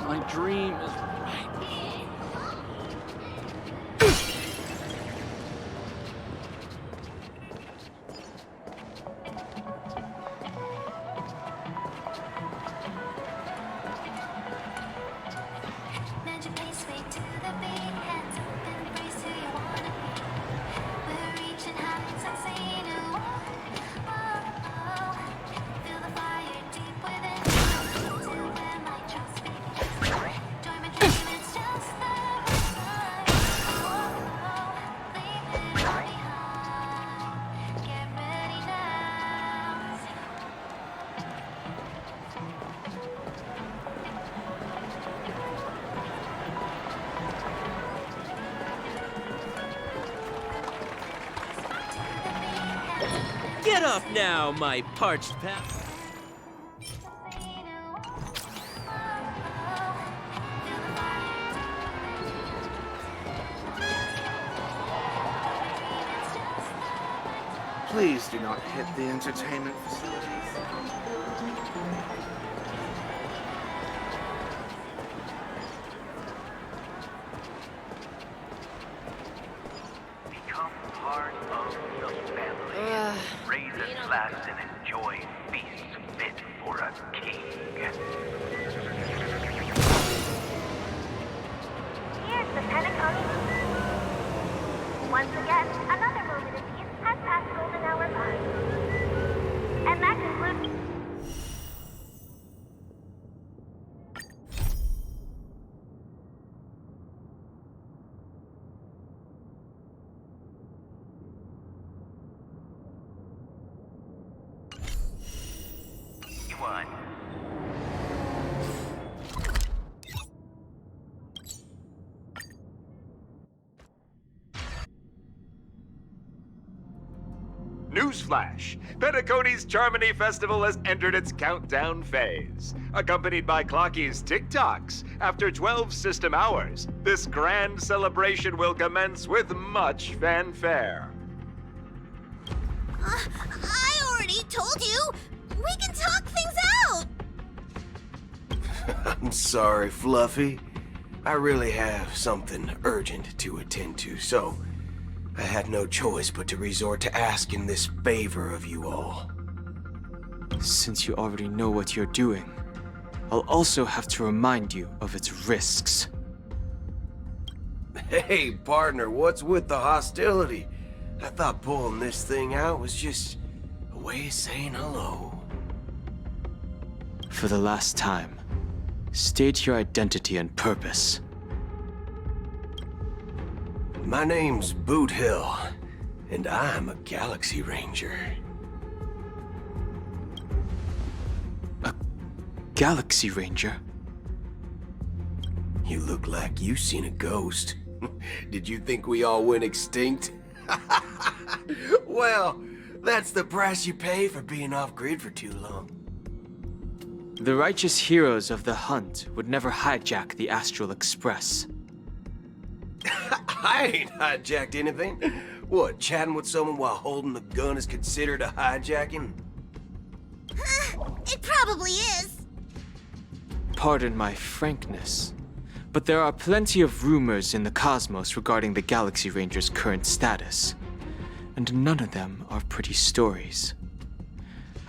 My dream is right. Get up now, my parched pal. Please do not hit the entertainment facilities. Become part of the family. Raise a glass and enjoy feasts fit for a king. Here's the Penacony. Once again, another moment of peace has passed golden hour by. And that concludes... One. Newsflash! Penacony's Charmony Festival has entered its countdown phase. Accompanied by Clocky's TikToks, after 12 system hours, this grand celebration will commence with much fanfare. I already told you! We can talk things out! I'm sorry, Fluffy. I really have something urgent to attend to, so I had no choice but to resort to asking this favor of you all. Since you already know what you're doing, I'll also have to remind you of its risks. Hey, partner, what's with the hostility? I thought pulling this thing out was just a way of saying hello. For the last time, state your identity and purpose. My name's Boot Hill, and I'm a Galaxy Ranger. A Galaxy Ranger? You look like you've seen a ghost. Did you think we all went extinct? Well, that's the price you pay for being off-grid for too long. The righteous heroes of the hunt would never hijack the Astral Express. I ain't hijacked anything. What, chatting with someone while holding the gun is considered a hijacking? It probably is. Pardon my frankness, but there are plenty of rumors in the cosmos regarding the Galaxy Ranger's current status, and none of them are pretty stories.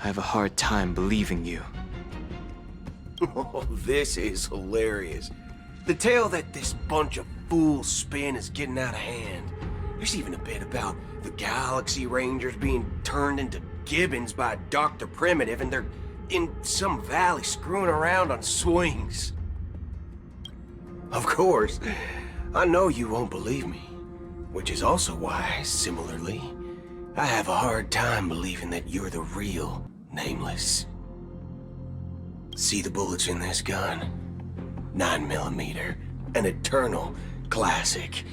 I have a hard time believing you. Oh, this is hilarious. The tale that this bunch of fools spin is getting out of hand. There's even a bit about the Galaxy Rangers being turned into gibbons by Dr. Primitive, and they're in some valley screwing around on swings. Of course, I know you won't believe me, which is also why, similarly, I have a hard time believing that you're the real Nameless. See the bullets in this gun? 9mm, an eternal classic.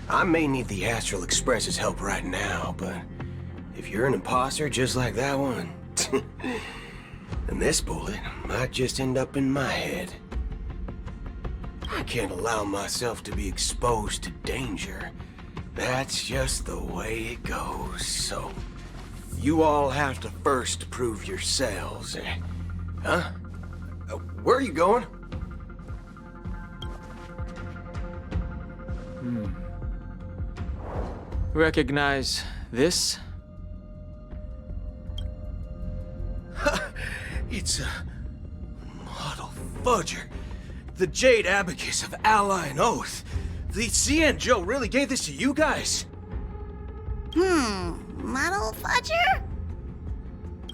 I may need the Astral Express's help right now, but if you're an imposter just like that one, then this bullet might just end up in my head. I can't allow myself to be exposed to danger. That's just the way it goes, so you all have to first prove yourselves, huh? Where are you going? Recognize this? It's a model fudger. The Jade Abacus of Ally and Oath. The CN Joe really gave this to you guys? Model fudger?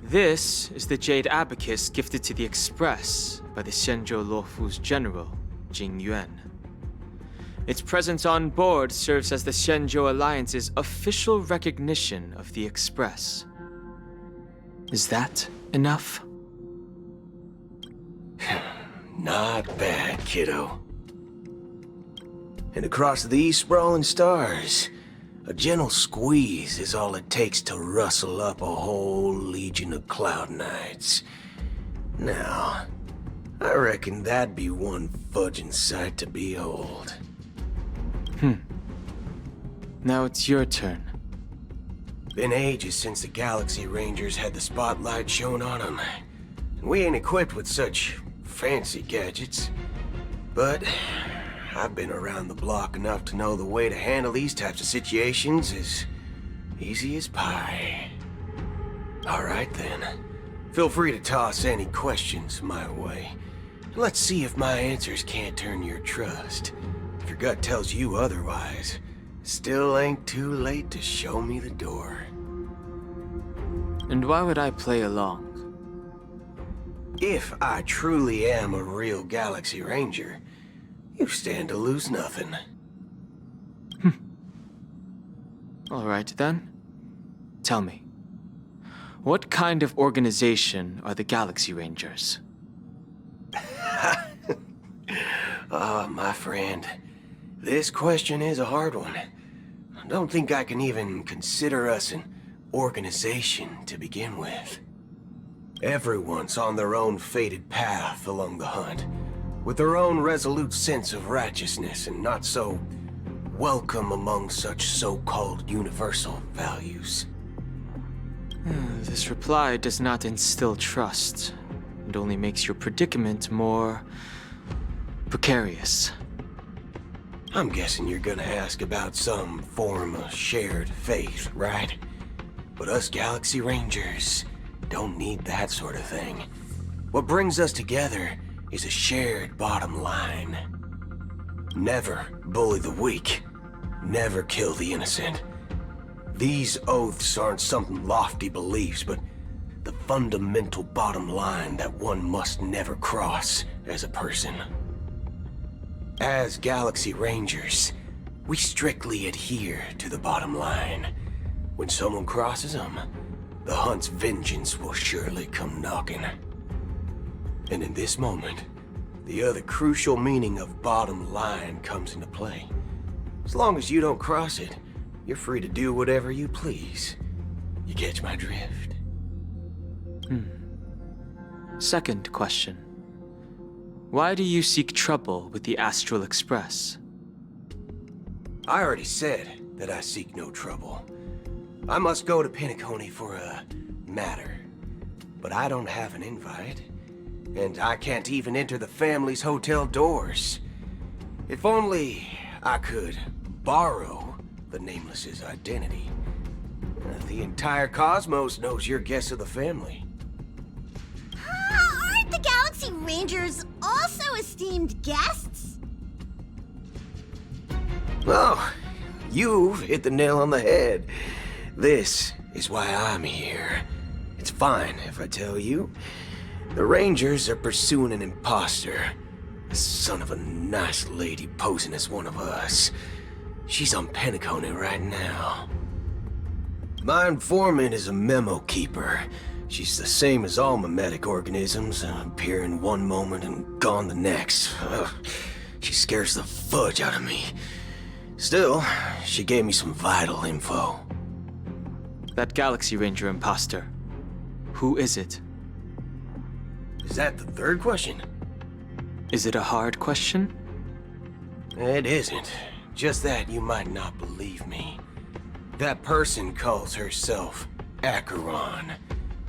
This is the Jade Abacus gifted to the Express by the Xianzhou Luofu's general, Jing Yuan. Its presence on board serves as the Xianzhou Alliance's official recognition of the Express. Is that enough? Not bad, kiddo. And across these sprawling stars, a gentle squeeze is all it takes to rustle up a whole legion of Cloud Knights. Now, I reckon that'd be one fudging sight to behold. Now it's your turn. Been ages since the Galaxy Rangers had the spotlight shown on them. And we ain't equipped with such fancy gadgets. But I've been around the block enough to know the way to handle these types of situations is easy as pie. Alright then. Feel free to toss any questions my way. Let's see if my answers can't turn your trust. If your gut tells you otherwise, still ain't too late to show me the door. And why would I play along? If I truly am a real Galaxy Ranger, you stand to lose nothing. Alright then. Tell me, what kind of organization are the Galaxy Rangers? My friend, this question is a hard one. I don't think I can even consider us an organization to begin with. Everyone's on their own fated path along the hunt, with their own resolute sense of righteousness and not so welcome among such so-called universal values. This reply does not instill trust. It only makes your predicament more precarious. I'm guessing you're gonna ask about some form of shared faith, right? But us Galaxy Rangers don't need that sort of thing. What brings us together is a shared bottom line. Never bully the weak. Never kill the innocent. These oaths aren't some lofty beliefs, but the fundamental bottom line that one must never cross as a person. As Galaxy Rangers, we strictly adhere to the bottom line. When someone crosses them, the hunt's vengeance will surely come knocking. And in this moment, the other crucial meaning of bottom line comes into play. As long as you don't cross it, you're free to do whatever you please. You catch my drift? Second question. Why do you seek trouble with the Astral Express? I already said that I seek no trouble. I must go to Penacony for a matter. But I don't have an invite. And I can't even enter the family's hotel doors. If only I could borrow the Nameless's identity. The entire cosmos knows you're guest of the family. Aren't the Galaxy Rangers also esteemed guests? Oh, you've hit the nail on the head. This is why I'm here. It's fine if I tell you. The Rangers are pursuing an imposter. A son of a nice lady posing as one of us. She's on Penacony right now. My informant is a memo keeper. She's the same as all mimetic organisms, appearing one moment and gone the next. Ugh. She scares the fudge out of me. Still, she gave me some vital info. That Galaxy Ranger imposter. Who is it? Is that the third question? Is it a hard question? It isn't. Just that you might not believe me. That person calls herself Acheron.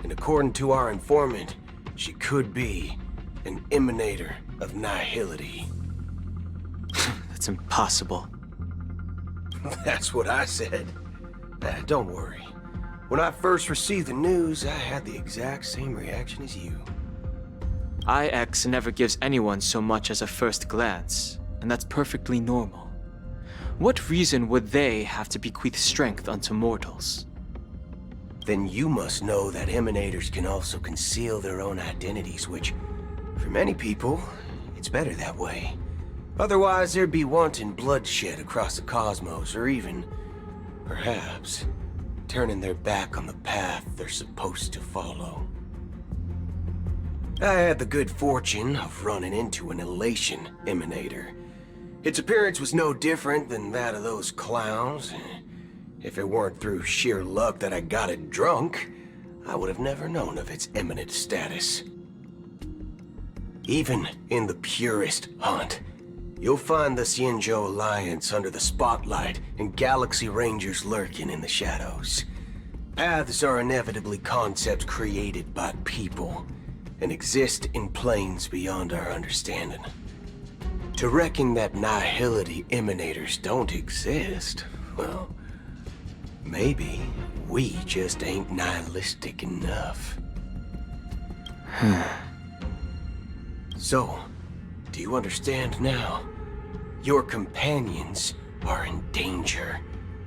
And according to our informant, she could be an emanator of nihility. That's impossible. That's what I said. Don't worry. When I first received the news, I had the exact same reaction as you. IX never gives anyone so much as a first glance, and that's perfectly normal. What reason would they have to bequeath strength unto mortals? Then you must know that emanators can also conceal their own identities, which, for many people, it's better that way. Otherwise, there'd be wanton bloodshed across the cosmos, or even, perhaps, turning their back on the path they're supposed to follow. I had the good fortune of running into an elation emanator. Its appearance was no different than that of those clowns. If it weren't through sheer luck that I got it drunk, I would have never known of its eminent status. Even in the purest hunt, you'll find the Xianzhou Alliance under the spotlight and Galaxy Rangers lurking in the shadows. Paths are inevitably concepts created by people and exist in planes beyond our understanding. To reckon that nihility emanators don't exist, well, maybe we just ain't nihilistic enough. So, do you understand now? Your companions are in danger,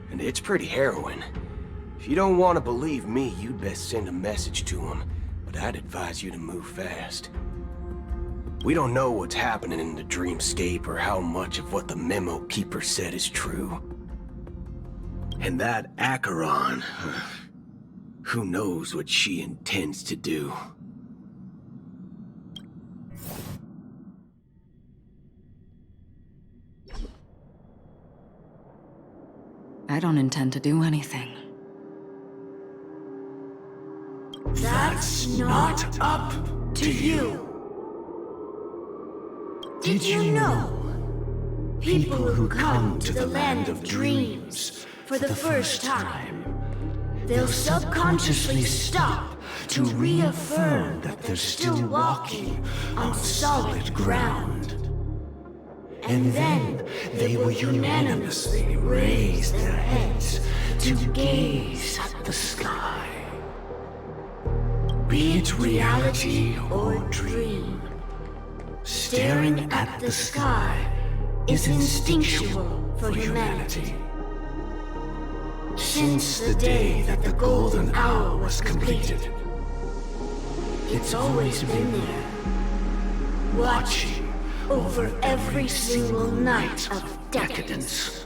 and it's pretty harrowing. If you don't want to believe me, you'd best send a message to them, but I'd advise you to move fast. We don't know what's happening in the dreamscape or how much of what the memo keeper said is true. And that Acheron, who knows what she intends to do? I don't intend to do anything. That's not up to you. Did you know? People who come to the land of dreams for the first time, they'll subconsciously stop to reaffirm that they're still walking on solid ground. And then they will unanimously raise their heads to gaze at the sky. Be it reality or dream, staring at the sky is instinctual for humanity. Since the day that the golden hour was completed, it's always been there, watching over every single night of decadence.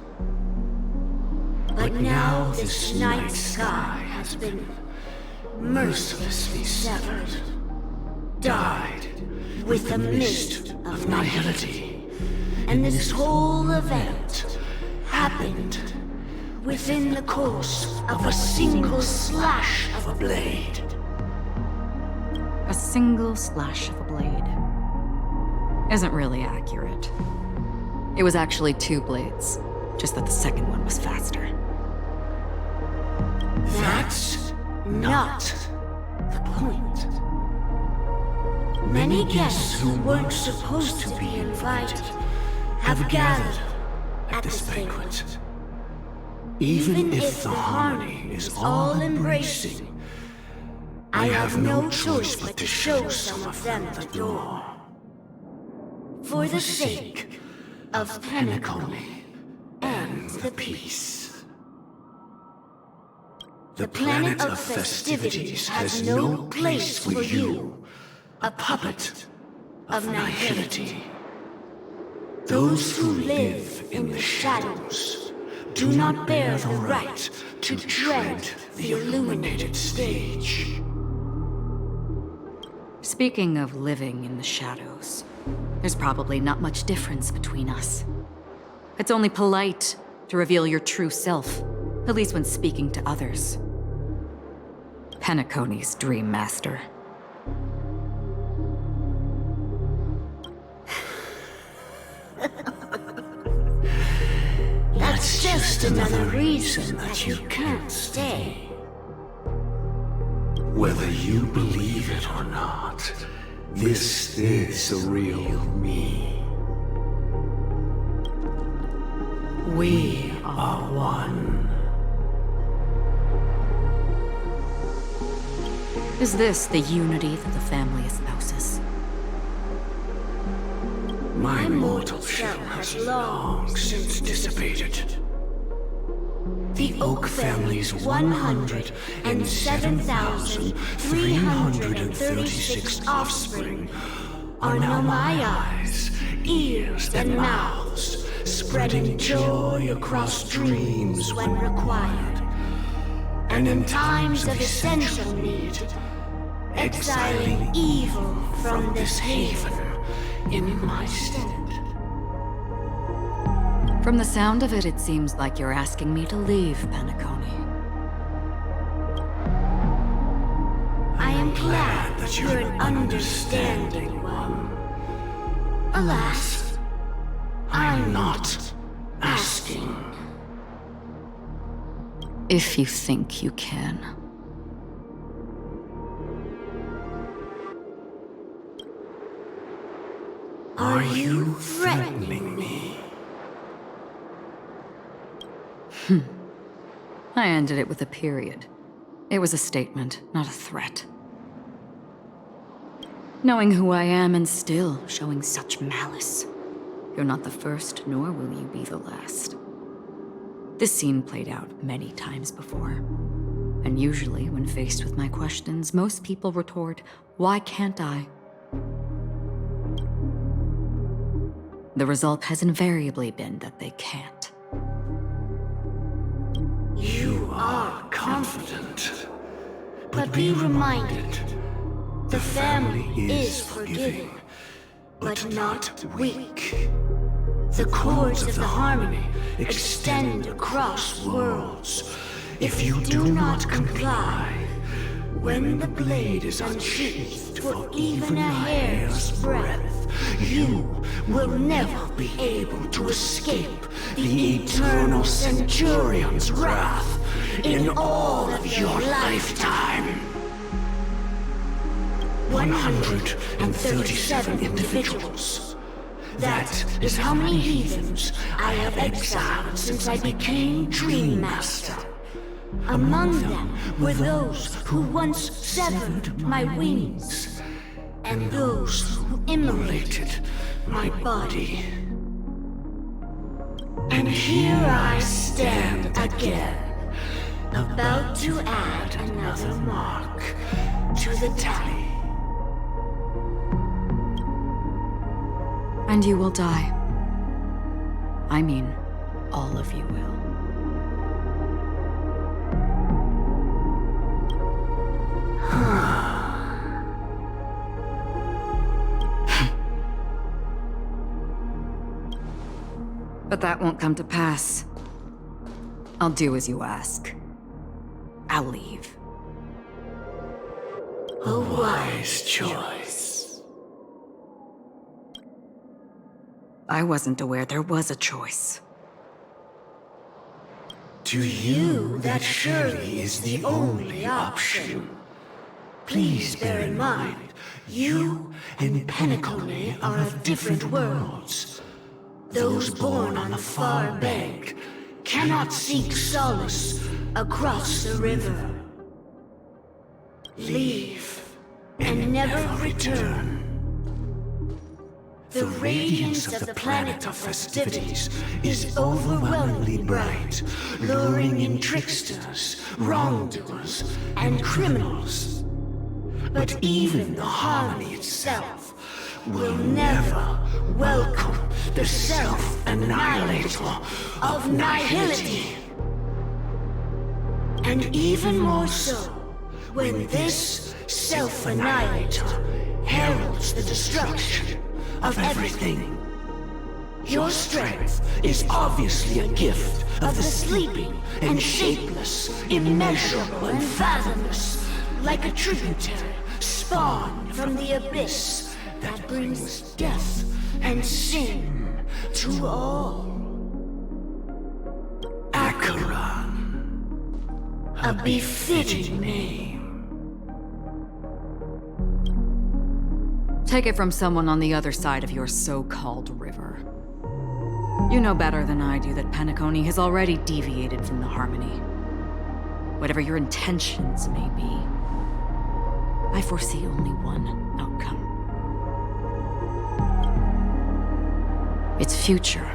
But now this night sky has been mercilessly severed, dyed with the mist of nihility, and this whole event happened within the course of a single slash of a blade. A single slash of a blade isn't really accurate. It was actually 2 blades, just that the second one was faster. That's not the point. Many guests who weren't supposed to be invited have gathered at this banquet. Even if the harmony is all-embracing, I have no choice but to show some of them the door. For the sake of Penacony and the peace. The planet of festivities has no place for you, a puppet of nihility. Those who live in the shadows do not bear the right to tread the illuminated stage. Speaking of living in the shadows, there's probably not much difference between us. It's only polite to reveal your true self, at least when speaking to others. Penacony's Dream Master. That's just another reason that you can't stay. Whether you believe it or not, this is the real me. We are one. Is this the unity that the family espouses? My mortal shell has long since dissipated. The Oak family's 107,336 offspring are now my eyes, ears, and mouths, spreading joy across dreams when required. And in times of essential need, exiling evil from this haven in my stead. From the sound of it, it seems like you're asking me to leave Penacony. I am glad that you're an understanding one. Alas, I'm not asking. If you think you can. Are you threatening me? I ended it with a period. It was a statement, not a threat. Knowing who I am and still showing such malice. You're not the first, nor will you be the last. This scene played out many times before. And usually, when faced with my questions, most people retort, "Why can't I?" The result has invariably been that they can't. You are confident. But be reminded, the family is forgiving, but not weak. The cords of the harmony extend across worlds. If you do not comply, when the blade is unsheathed for even a hair's breadth, you will never be able to escape the eternal Centurion's wrath in all of your lifetime. 137 individuals. That is how many heathens I have exiled since I became Dream Master. Among them were those who once severed my wings, and those who immolated my body. And here I stand again, about to add another mark to the tally. And you will die. I mean, all of you will. But that won't come to pass. I'll do as you ask. I'll leave. A wise choice. I wasn't aware there was a choice. To you, that surely is the only option. Please bear in mind, you and Penacony are of different worlds. Those born on the far bank cannot seek solace across the river. Leave and never return. The radiance of the planet of festivities is overwhelmingly bright, luring in tricksters, wrongdoers, and criminals. But even the harmony itself will never welcome the self-annihilator of nihility. And even more so, when this self-annihilator heralds the destruction of everything. Your strength is obviously a gift of the sleeping and shapeless, immeasurable and fathomless, like a tributary spawned from the abyss that brings death and sin to all. Acheron, a befitting name. Take it from someone on the other side of your so-called river. You know better than I do that Penacony has already deviated from the harmony. Whatever your intentions may be, I foresee only one outcome. Its future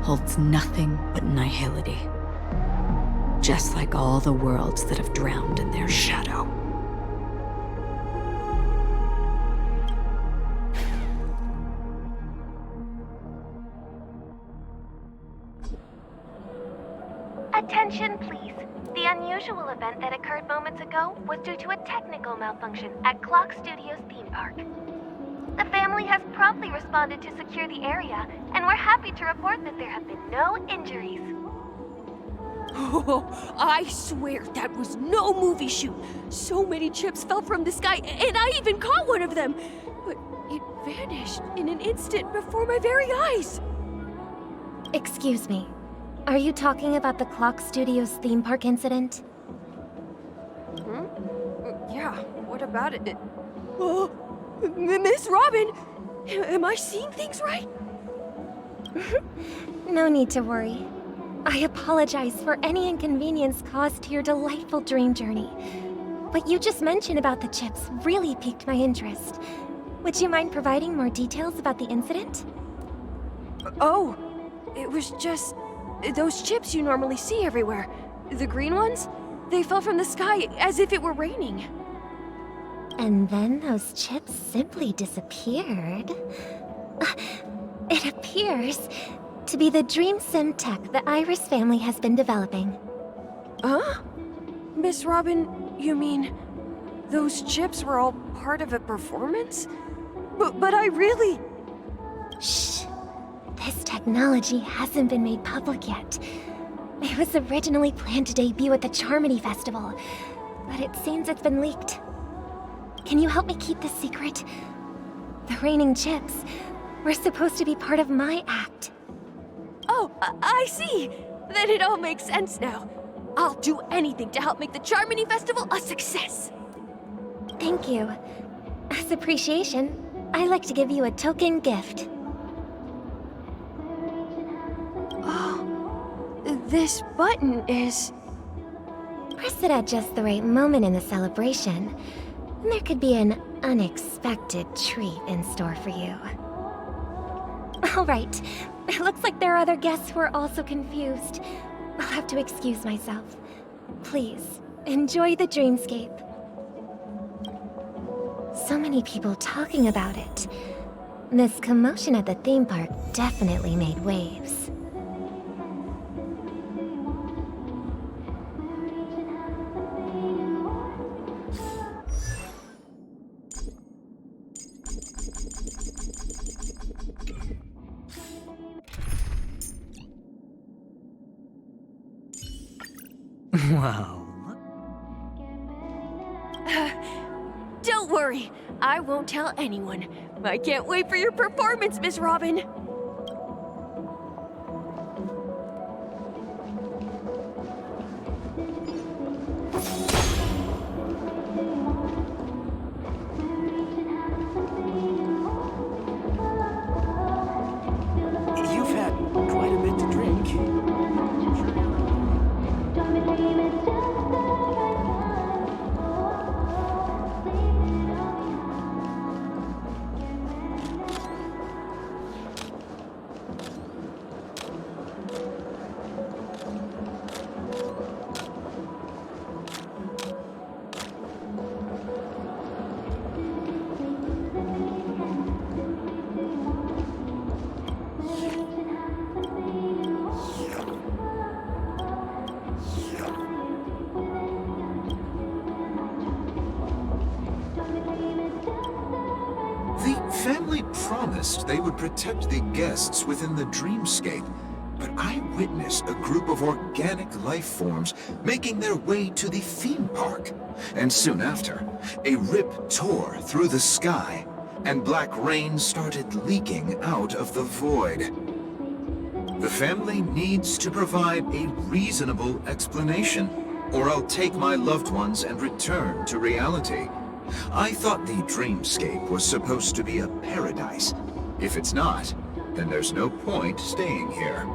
holds nothing but nihility. Just like all the worlds that have drowned in their shadow. Attention, please. The unusual event that occurred moments ago was due to a technical malfunction at Clock Studios theme park. The family has promptly responded to secure the area, and we're happy to report that there have been no injuries. Oh, I swear that was no movie shoot. So many chips fell from the sky, and I even caught one of them. But it vanished in an instant before my very eyes. Excuse me. Are you talking about the Clock Studios theme park incident? Yeah, what about it? Oh, Miss Robin! Am I seeing things right? No need to worry. I apologize for any inconvenience caused to your delightful dream journey. What you just mentioned about the chips really piqued my interest. Would you mind providing more details about the incident? Oh, it was just those chips you normally see everywhere. The green ones? They fell from the sky as if it were raining. And then those chips simply disappeared. It appears to be the Dream Sim tech the Iris family has been developing. Huh? Miss Robin, you mean those chips were all part of a performance? But I really... Shh. This technology hasn't been made public yet. It was originally planned to debut at the Charmony Festival, but it seems it's been leaked. Can you help me keep this secret? The raining chips were supposed to be part of my act. Oh, I see! Then it all makes sense now. I'll do anything to help make the Charmony Festival a success! Thank you. As appreciation, I'd like to give you a token gift. Oh, this button is... Press it at just the right moment in the celebration, and there could be an unexpected treat in store for you. All right. It looks like there are other guests who are also confused. I'll have to excuse myself. Please, enjoy the dreamscape. So many people talking about it. This commotion at the theme park definitely made waves. Well... Don't worry, I won't tell anyone. I can't wait for your performance, Miss Robin. You've had quite a bit to drink. The family promised they would protect the guests within the dreamscape, but I witnessed a group of organic life forms making their way to the theme park. And soon after, a rip tore through the sky, and black rain started leaking out of the void. The family needs to provide a reasonable explanation, or I'll take my loved ones and return to reality. I thought the dreamscape was supposed to be a paradise. If it's not, then there's no point staying here.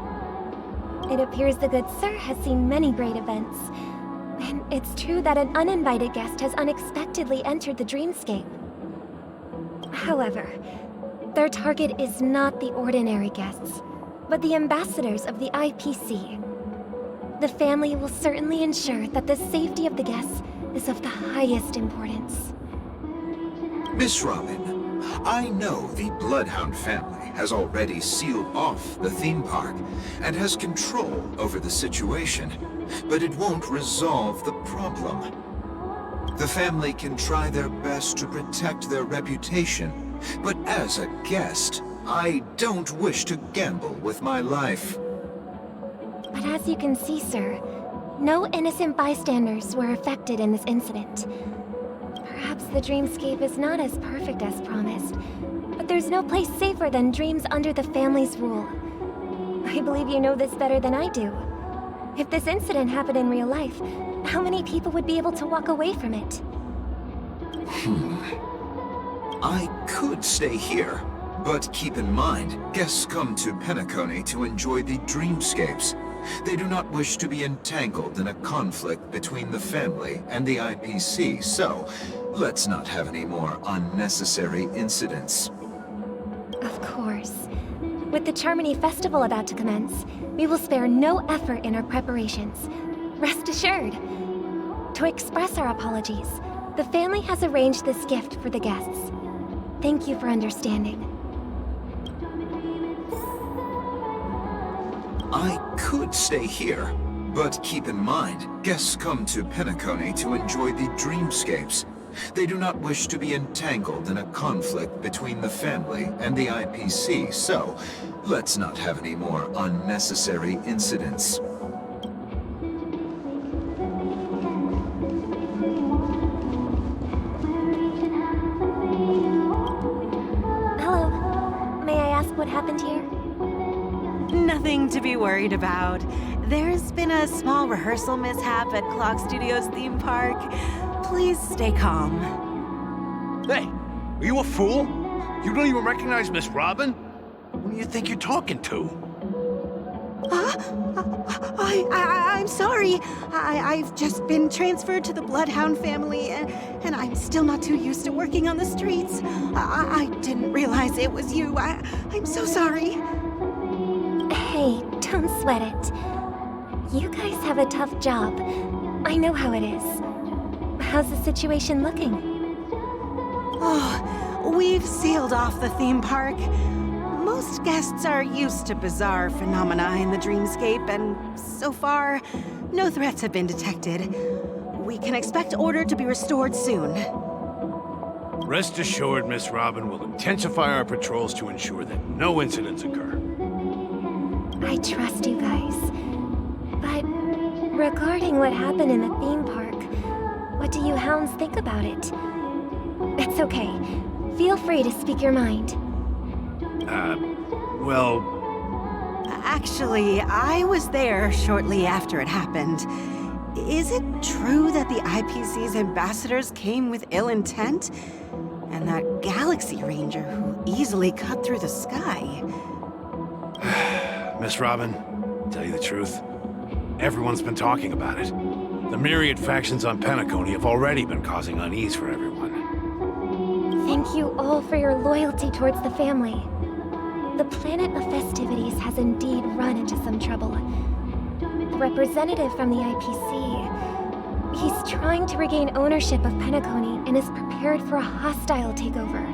It appears the good sir has seen many great events. And it's true that an uninvited guest has unexpectedly entered the dreamscape. However, their target is not the ordinary guests, but the ambassadors of the IPC. The family will certainly ensure that the safety of the guests is of the highest importance. Miss Robin, I know the Bloodhound family has already sealed off the theme park and has control over the situation, but it won't resolve the problem. The family can try their best to protect their reputation, but as a guest, I don't wish to gamble with my life. But as you can see, sir, no innocent bystanders were affected in this incident. Perhaps the dreamscape is not as perfect as promised, but there's no place safer than dreams under the family's rule. I believe you know this better than I do. If this incident happened in real life, how many people would be able to walk away from it? I could stay here, but keep in mind, guests come to Penacony to enjoy the dreamscapes. They do not wish to be entangled in a conflict between the family and the IPC, so let's not have any more unnecessary incidents. Of course. With the Charmony Festival about to commence, we will spare no effort in our preparations. Rest assured. To express our apologies, the family has arranged this gift for the guests. Thank you for understanding. I could stay here, but keep in mind, guests come to Penacony to enjoy the dreamscapes. They do not wish to be entangled in a conflict between the family and the IPC, so let's not have any more unnecessary incidents. Hello. May I ask what happened here? Nothing to be worried about. There's been a small rehearsal mishap at Clock Studios theme park. Please stay calm. Hey, are you a fool? You don't even recognize Miss Robin? Who do you think you're talking to? I'm sorry. I've just been transferred to the Bloodhound family, and I'm still not too used to working on the streets. I didn't realize it was you. I'm so sorry. Hey, don't sweat it. You guys have a tough job. I know how it is. How's the situation looking? Oh, we've sealed off the theme park. Most guests are used to bizarre phenomena in the dreamscape, and so far, no threats have been detected. We can expect order to be restored soon. Rest assured, Miss Robin will intensify our patrols to ensure that no incidents occur. I trust you guys. But Regarding what happened in the theme park, what do you hounds think about it? It's okay. Feel free to speak your mind. Well... Actually, I was there shortly after it happened. Is it true that the IPC's ambassadors came with ill intent? And that Galaxy Ranger who easily cut through the sky? Miss Robin, tell you the truth, everyone's been talking about it. The myriad factions on Penacony have already been causing unease for everyone. Thank you all for your loyalty towards the family. The planet of festivities has indeed run into some trouble. The representative from the IPC, he's trying to regain ownership of Penacony and is prepared for a hostile takeover.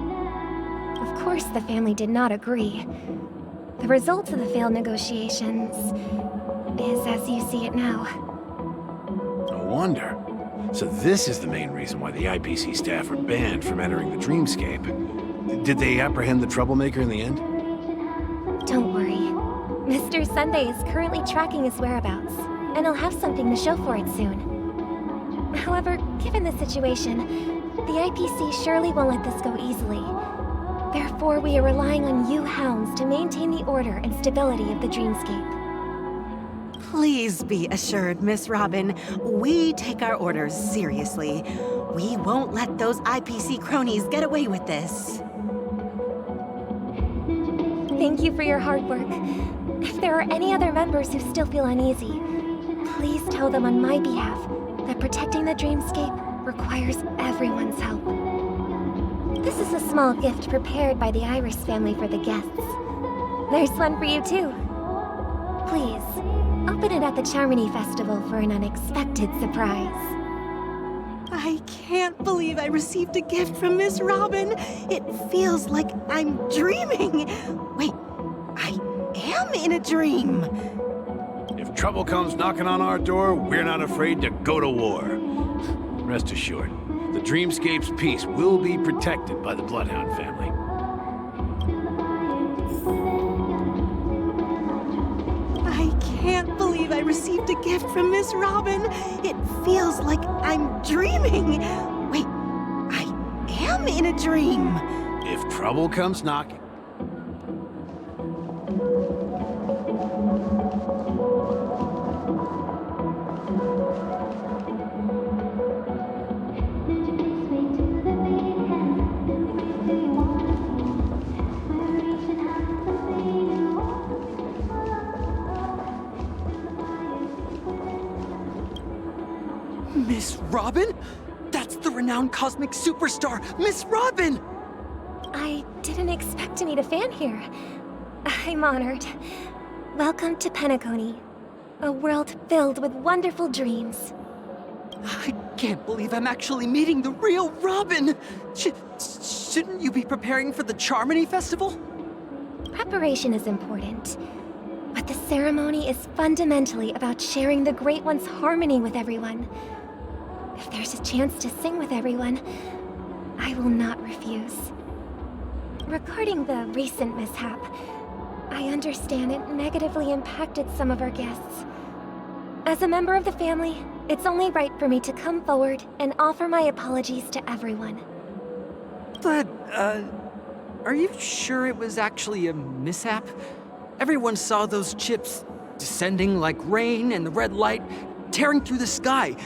Of course, the family did not agree. The results of the failed negotiations is as you see it now. No wonder. So this is the main reason why the IPC staff are banned from entering the Dreamscape. Did they apprehend the troublemaker in the end? Don't worry. Mr. Sunday is currently tracking his whereabouts, and he'll have something to show for it soon. However, given the situation, the IPC surely won't let this go easily. Therefore, we are relying on you hounds to maintain the order and stability of the Dreamscape. Please be assured, Miss Robin, we take our orders seriously. We won't let those IPC cronies get away with this. Thank you for your hard work. If there are any other members who still feel uneasy, please tell them on my behalf that protecting the Dreamscape requires everyone's help. This is a small gift prepared by the Iris family for the guests. There's one for you too. Please, open it at the Charmony Festival for an unexpected surprise. I can't believe I received a gift from Miss Robin. It feels like I'm dreaming. Wait, I am in a dream. If trouble comes knocking on our door, we're not afraid to go to war. Rest assured, the Dreamscape's peace will be protected by the Bloodhound family. I can't believe I received a gift from Miss Robin. It feels like I'm dreaming. Wait, I am in a dream. If trouble comes knocking... Miss Robin? That's the renowned cosmic superstar, Miss Robin! I didn't expect to meet a fan here. I'm honored. Welcome to Penacony, a world filled with wonderful dreams. I can't believe I'm actually meeting the real Robin! Shouldn't you be preparing for the Charmony Festival? Preparation is important, but the ceremony is fundamentally about sharing the Great One's harmony with everyone. If there's a chance to sing with everyone, I will not refuse. Regarding the recent mishap, I understand it negatively impacted some of our guests. As a member of the family, it's only right for me to come forward and offer my apologies to everyone. But, are you sure it was actually a mishap? Everyone saw those chips descending like rain and the red light tearing through the sky.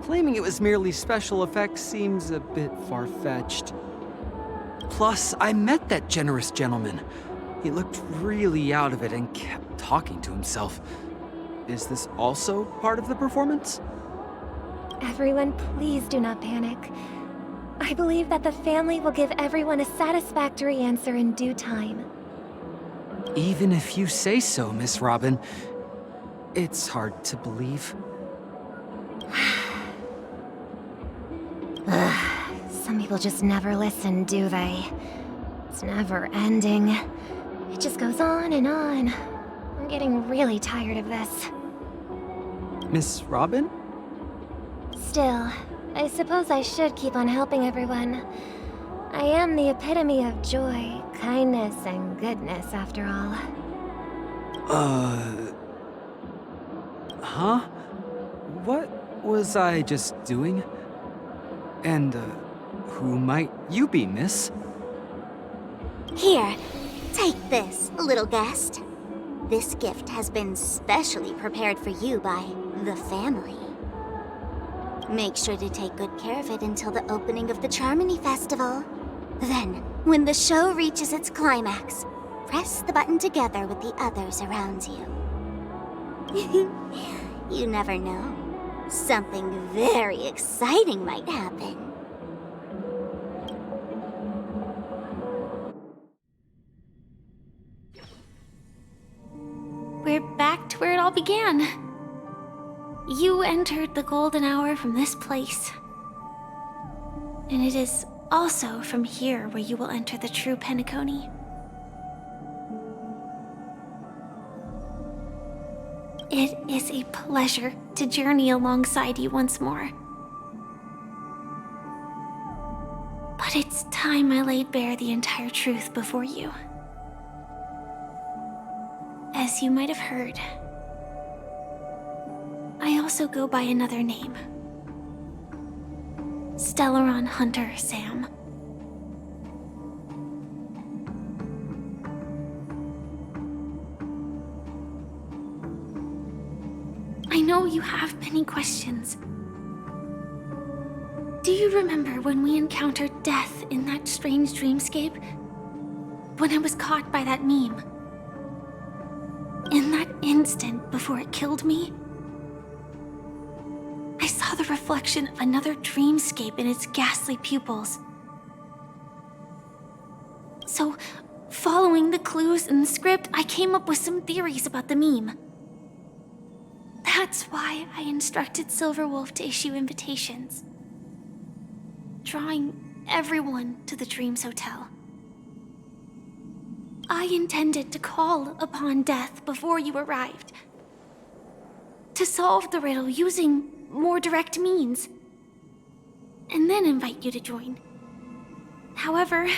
Claiming it was merely special effects seems a bit far-fetched. Plus, I met that generous gentleman. He looked really out of it and kept talking to himself. Is this also part of the performance? Everyone, please do not panic. I believe that the family will give everyone a satisfactory answer in due time. Even if you say so, Miss Robin, it's hard to believe. Some people just never listen, do they? It's never ending. It just goes on and on. I'm getting really tired of this. Miss Robin? Still, I suppose I should keep on helping everyone. I am the epitome of joy, kindness, and goodness, after all. Huh? what was I just doing? And, who might you be, miss? Here, take this, little guest. This gift has been specially prepared for you by the family. Make sure to take good care of it until the opening of the Charmony Festival. Then, when the show reaches its climax, press the button together with the others around you. You never know. Something very exciting might happen. We're back to where it all began. You entered the golden hour from this place. And it is also from here where you will enter the true Penacony. It is a pleasure to journey alongside you once more. But it's time I laid bare the entire truth before you. As you might have heard, I also go by another name. Stellaron Hunter Sam. I know you have many questions. Do you remember when we encountered death in that strange dreamscape? When I was caught by that meme? In that instant before it killed me, I saw the reflection of another dreamscape in its ghastly pupils. So, following the clues in the script, I came up with some theories about the meme. That's why I instructed Silverwolf to issue invitations, drawing everyone to the Dreams Hotel. I intended to call upon death before you arrived, to solve the riddle using more direct means, and then invite you to join. However,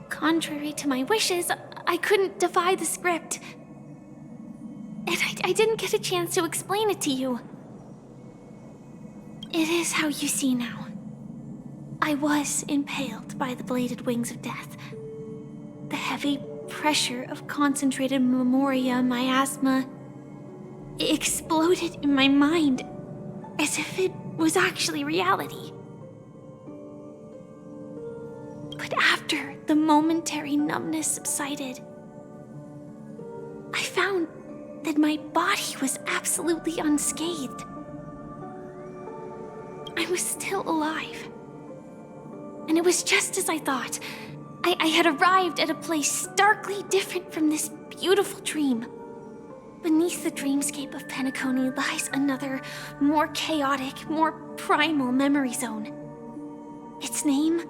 contrary to my wishes, I couldn't defy the script. And I didn't get a chance to explain it to you. It is how you see now. I was impaled by the bladed wings of death. The heavy pressure of concentrated memoria miasma exploded in my mind as if it was actually reality. But after the momentary numbness subsided, I found that my body was absolutely unscathed. I was still alive. And it was just as I thought. I had arrived at a place starkly different from this beautiful dream. Beneath the dreamscape of Penacony lies another, more chaotic, more primal memory zone. Its name?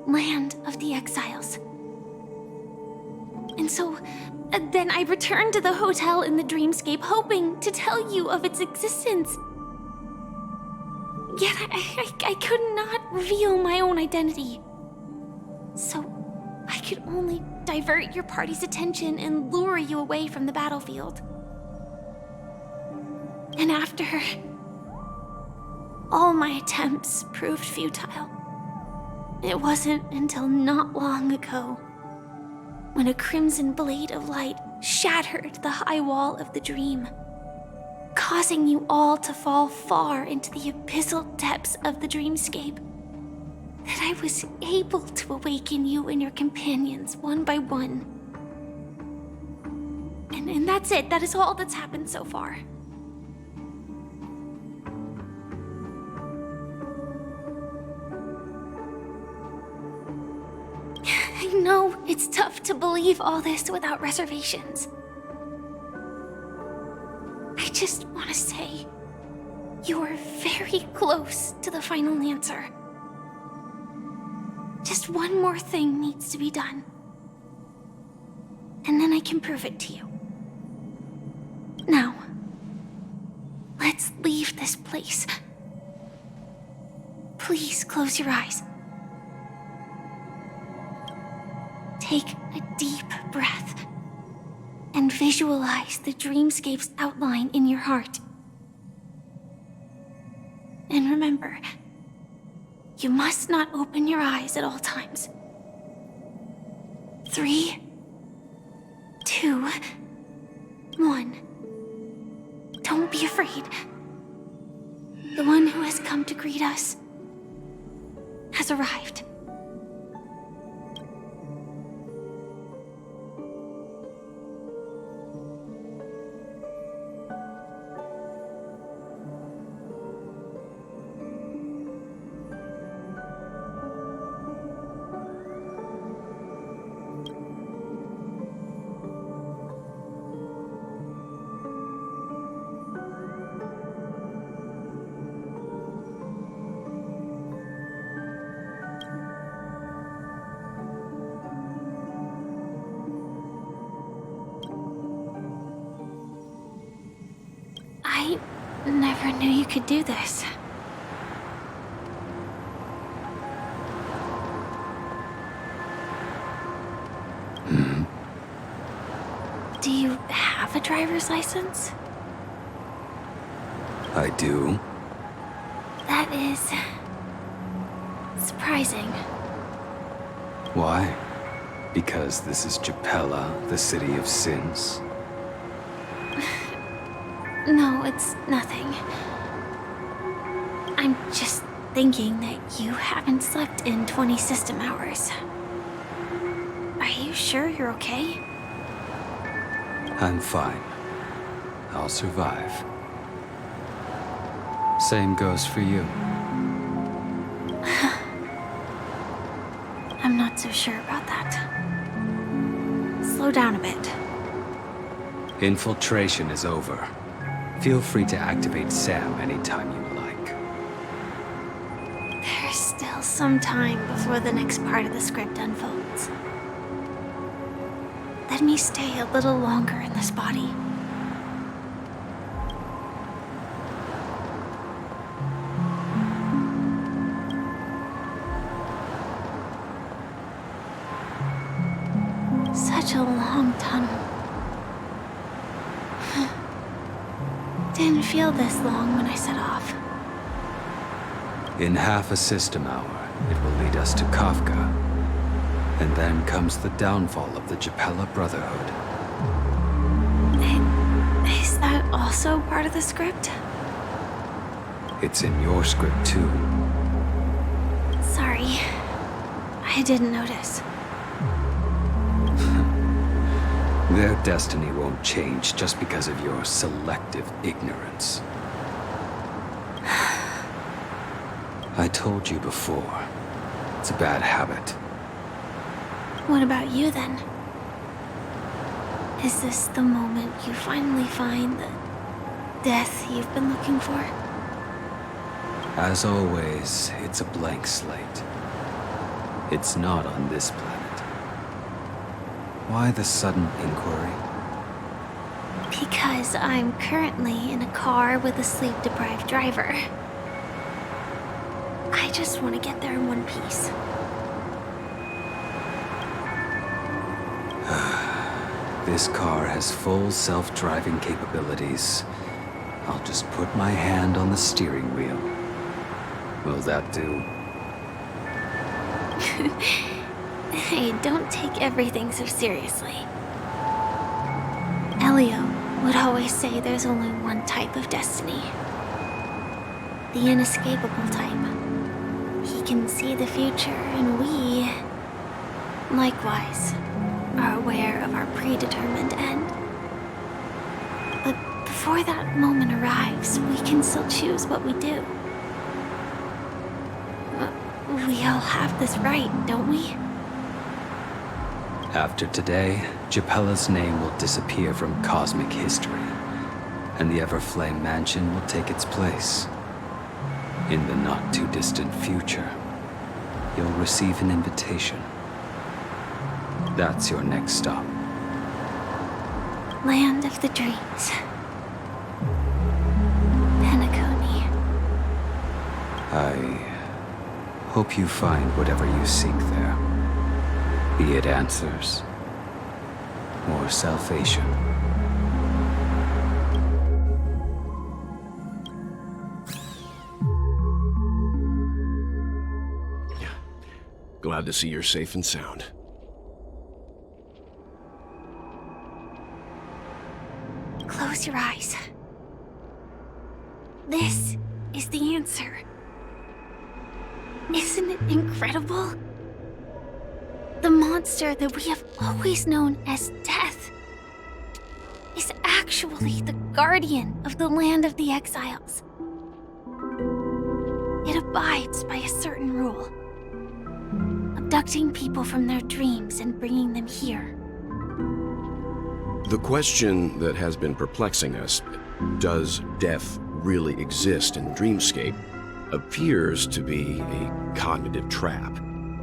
Land of the Exiles. And so, then I returned to the hotel in the dreamscape, hoping to tell you of its existence. Yet I could not reveal my own identity. So, I could only divert your party's attention and lure you away from the battlefield. And after all my attempts proved futile, it wasn't until not long ago when a crimson blade of light shattered the high wall of the dream, causing you all to fall far into the abyssal depths of the dreamscape, that I was able to awaken you and your companions one by one. And that's it. That is all that's happened so far. I know it's tough to believe all this without reservations. I just want to say, you are very close to the final answer. Just one more thing needs to be done. And then I can prove it to you. Now, let's leave this place. Please close your eyes. Take a deep breath and visualize the dreamscape's outline in your heart. And remember, you must not open your eyes at all times. 3, 2, 1. Don't be afraid. The one who has come to greet us has arrived. I never knew you could do this. Do you have a driver's license? I do. That is surprising. Why? Because this is Japella, the city of sins? No, it's nothing. I'm just thinking that you haven't slept in 20 system hours. Are you sure you're okay? I'm fine. I'll survive. Same goes for you. I'm not so sure about that. Slow down a bit. Infiltration is over. Feel free to activate Sam anytime you like. There's still some time before the next part of the script unfolds. Let me stay a little longer in this body. Such a long tunnel. Didn't feel this long when I set off. In half a system hour, it will lead us to Kafka. And then comes the downfall of the Japella Brotherhood. Is that also part of the script? It's in your script too. Sorry. I didn't notice. Their destiny won't change just because of your selective ignorance. I told you before, it's a bad habit. What about you then? Is this the moment you finally find the death you've been looking for? As always, it's a blank slate. It's not on this planet. Why the sudden inquiry? Because I'm currently in a car with a sleep-deprived driver. I just want to get there in one piece. This car has full self-driving capabilities. I'll just put my hand on the steering wheel. Will that do? Hey, don't take everything so seriously. Elio would always say there's only one type of destiny. The inescapable type. He can see the future, and we, likewise, are aware of our predetermined end. But before that moment arrives, we can still choose what we do. We all have this right, don't we? After today, Japella's name will disappear from cosmic history, and the Everflame Mansion will take its place. In the not-too-distant future, you'll receive an invitation. That's your next stop. Land of the Dreams. Penacony. I hope you find whatever you seek there. Be it answers or salvation. glad to see you're safe and sound. Close your eyes. This is the answer. Isn't it incredible? The monster that we have always known as Death is actually the guardian of the land of the exiles. It abides by a certain rule, abducting people from their dreams and bringing them here. The question that has been perplexing us, does death really exist in the dreamscape, appears to be a cognitive trap.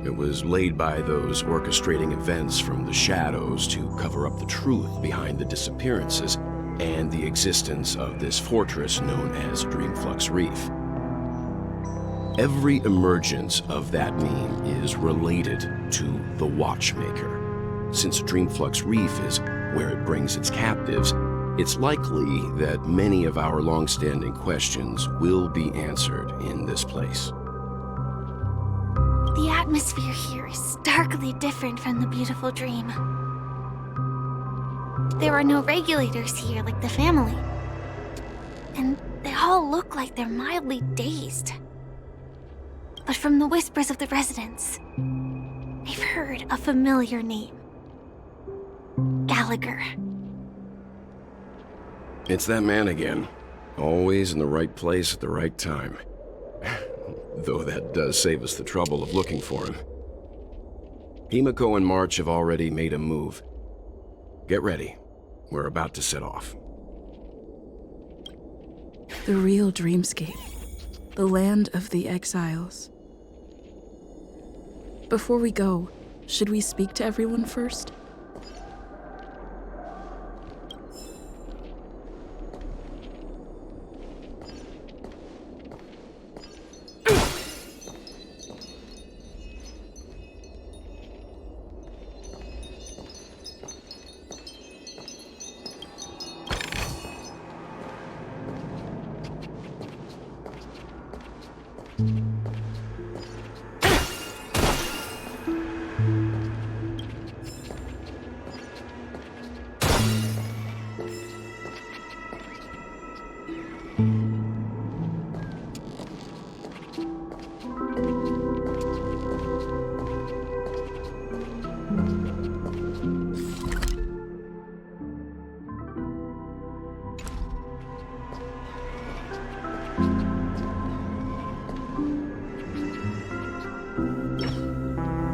It was laid by those orchestrating events from the shadows to cover up the truth behind the disappearances and the existence of this fortress known as Dreamflux Reef. Every emergence of that meme is related to the Watchmaker. Since Dreamflux Reef is where it brings its captives, it's likely that many of our long-standing questions will be answered in this place. The atmosphere here is starkly different from the beautiful dream. There are no regulators here like the family. And they all look like they're mildly dazed. But from the whispers of the residents, they've heard a familiar name. Gallagher. It's that man again. Always in the right place at the right time. Though that does save us the trouble of looking for him. Himiko and March have already made a move. Get ready. We're about to set off. The real dreamscape. The land of the exiles. Before we go, should we speak to everyone first?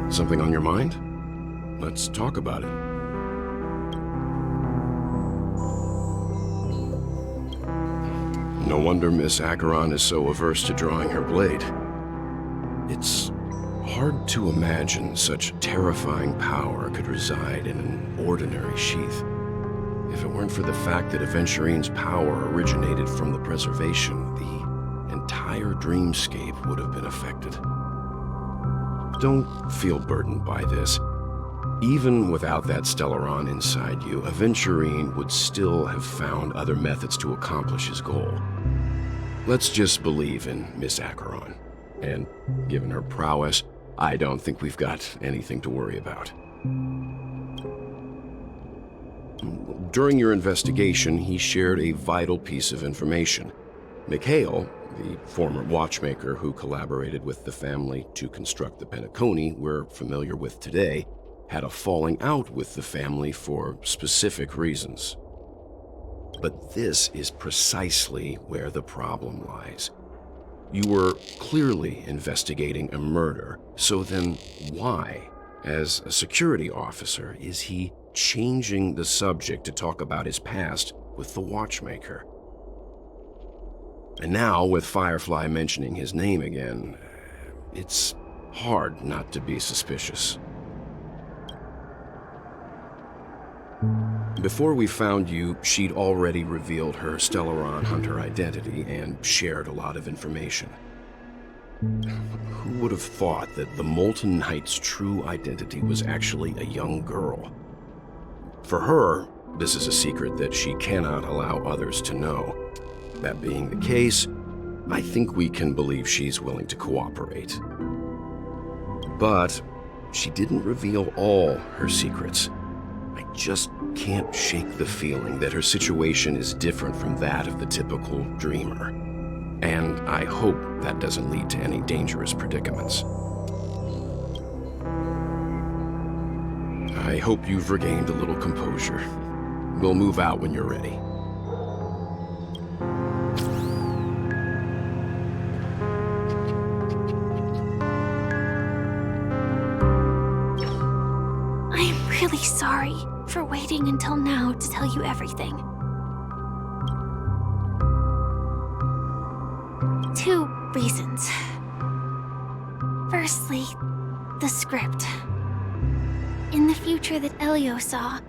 Something on your mind? Let's talk about it. No wonder Miss Acheron is so averse to drawing her blade. It's hard to imagine such terrifying power could reside in an ordinary sheath. If it weren't for the fact that Aventurine's power originated from the preservation, the entire dreamscape would have been affected. Don't feel burdened by this. Even without that Stellaron inside you, Aventurine would still have found other methods to accomplish his goal. Let's just believe in Miss Acheron. And given her prowess, I don't think we've got anything to worry about. During your investigation, he shared a vital piece of information. Mikhail, the former watchmaker who collaborated with the family to construct the Penacony we're familiar with today, had a falling out with the family for specific reasons. But this is precisely where the problem lies. You were clearly investigating a murder, so then why, as a security officer, is he changing the subject to talk about his past with the watchmaker? And now, with Firefly mentioning his name again, it's hard not to be suspicious. Before we found you, she'd already revealed her Stellaron Hunter identity and shared a lot of information. Who would have thought that the Molten Knight's true identity was actually a young girl? For her, this is a secret that she cannot allow others to know. That being the case, I think we can believe she's willing to cooperate. But she didn't reveal all her secrets. I just can't shake the feeling that her situation is different from that of the typical dreamer. And I hope that doesn't lead to any dangerous predicaments. I hope you've regained a little composure. We'll move out when you're ready. I'm really sorry for waiting until now to tell you everything. 2 reasons. Firstly, the script. In the future that Elio saw,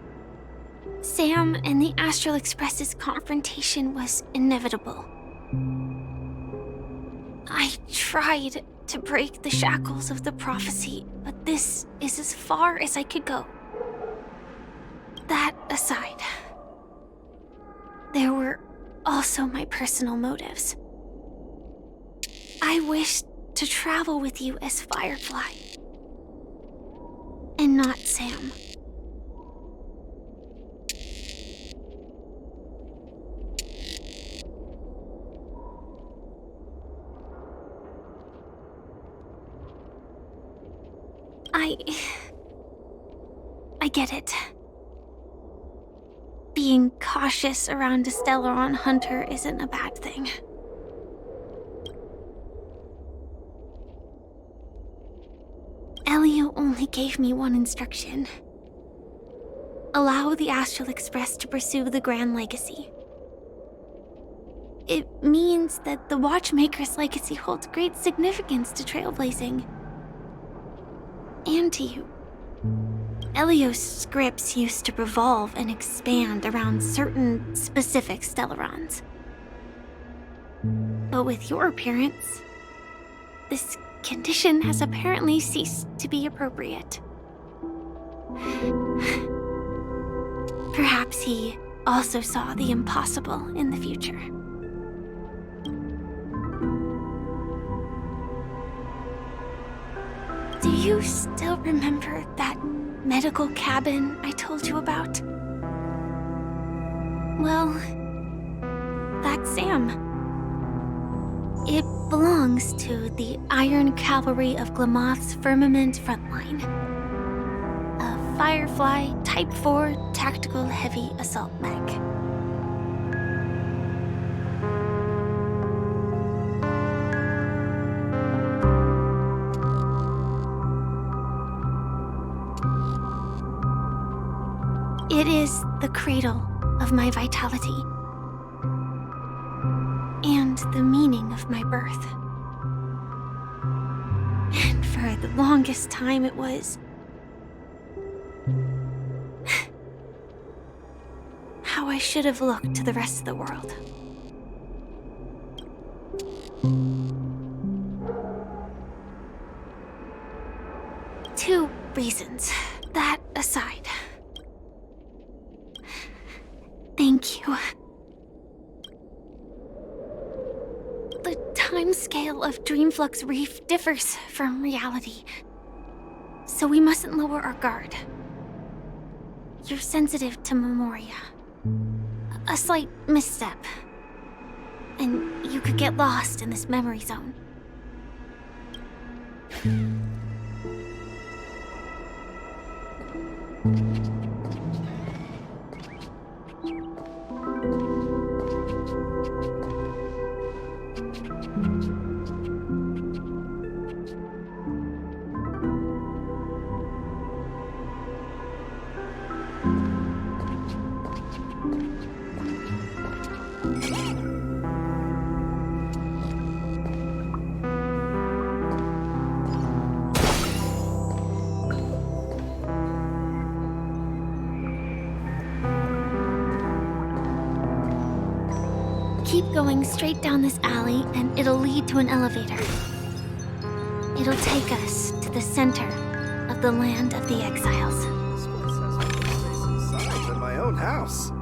Sam and the Astral Express's confrontation was inevitable. I tried to break the shackles of the prophecy, but this is as far as I could go. That aside, there were also my personal motives. I wished to travel with you as Firefly, and not Sam. I get it. Being cautious around a Stellaron hunter isn't a bad thing. Elio only gave me one instruction. Allow the Astral Express to pursue the Grand Legacy. It means that the Watchmaker's legacy holds great significance to Trailblazing. And to you. Elio's scripts used to revolve and expand around certain specific Stellarons. But with your appearance, this condition has apparently ceased to be appropriate. Perhaps he also saw the impossible in the future. Do you still remember that medical cabin I told you about? Well, that's Sam. It belongs to the Iron Cavalry of Glamoth's Firmament Frontline. A Firefly Type 4 Tactical Heavy Assault Mech. It is the cradle of my vitality. And the meaning of my birth. And for the longest time it was how I should have looked to the rest of the world. Two reasons. That aside. Thank you. The timescale of Dreamflux Reef differs from reality, so we mustn't lower our guard. You're sensitive to Memoria. A slight misstep, and you could get lost in this memory zone. Keep going straight down this alley and it'll lead to an elevator. It'll take us to the center of the land of the exiles. This place has more space inside than my own house.